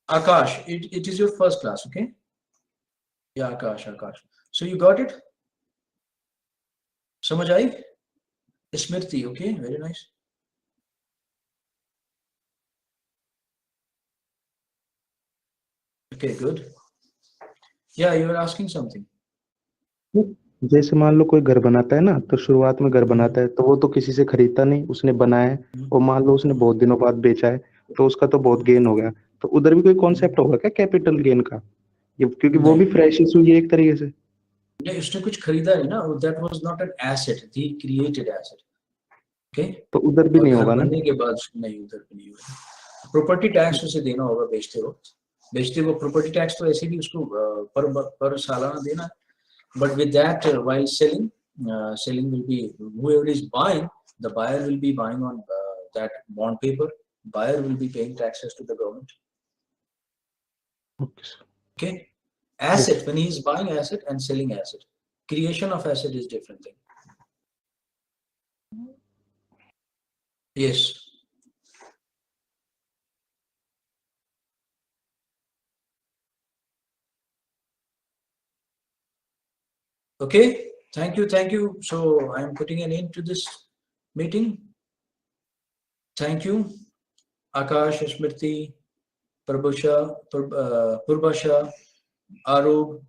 Akash, it is your first class, okay? Yeah, Akash. So you got it? Samajh aayi? Smriti, okay, very nice. Okay, good. Yeah, you were asking something.
जैसे मान लो कोई घर बनाता है ना, तो शुरुआत में घर बनाता है तो वो तो किसी से खरीदता नहीं, उसने बनाया है और मान लो उसने बहुत दिनों बाद बेचा है तो उसका तो बहुत गेन हो गया। तो उधर भी कोई कॉन्सेप्ट होगा क्या कैपिटल गेन का? क्योंकि वो भी फ्रेश इशू है एक तरीके से।
नहीं, उसने कुछ खरीदा है ना, that was not an asset, he created asset. Okay?
तो उधर भी नहीं होगा ना?
बनने के बाद नहीं, उधर भी नहीं होगा। प्रॉपर्टी टैक्स उसे देना होगा बेचते वो प्रॉपर्टी टैक्स तो ऐसे भी उसको पर सालाना देना। But with that, while selling will be, whoever is buying, the buyer will be buying on that bond paper. Buyer will be paying taxes to the government. Okay. Asset, when he is buying asset and selling asset, creation of asset is different thing. Yes. Okay, thank you. So I am putting an end to this meeting. Thank you, Akash, Smriti, Purbasha, Arub,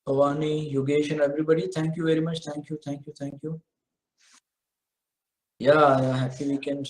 Avani, Yogesh, and everybody. Thank you very much. Thank you. Yeah, happy weekend.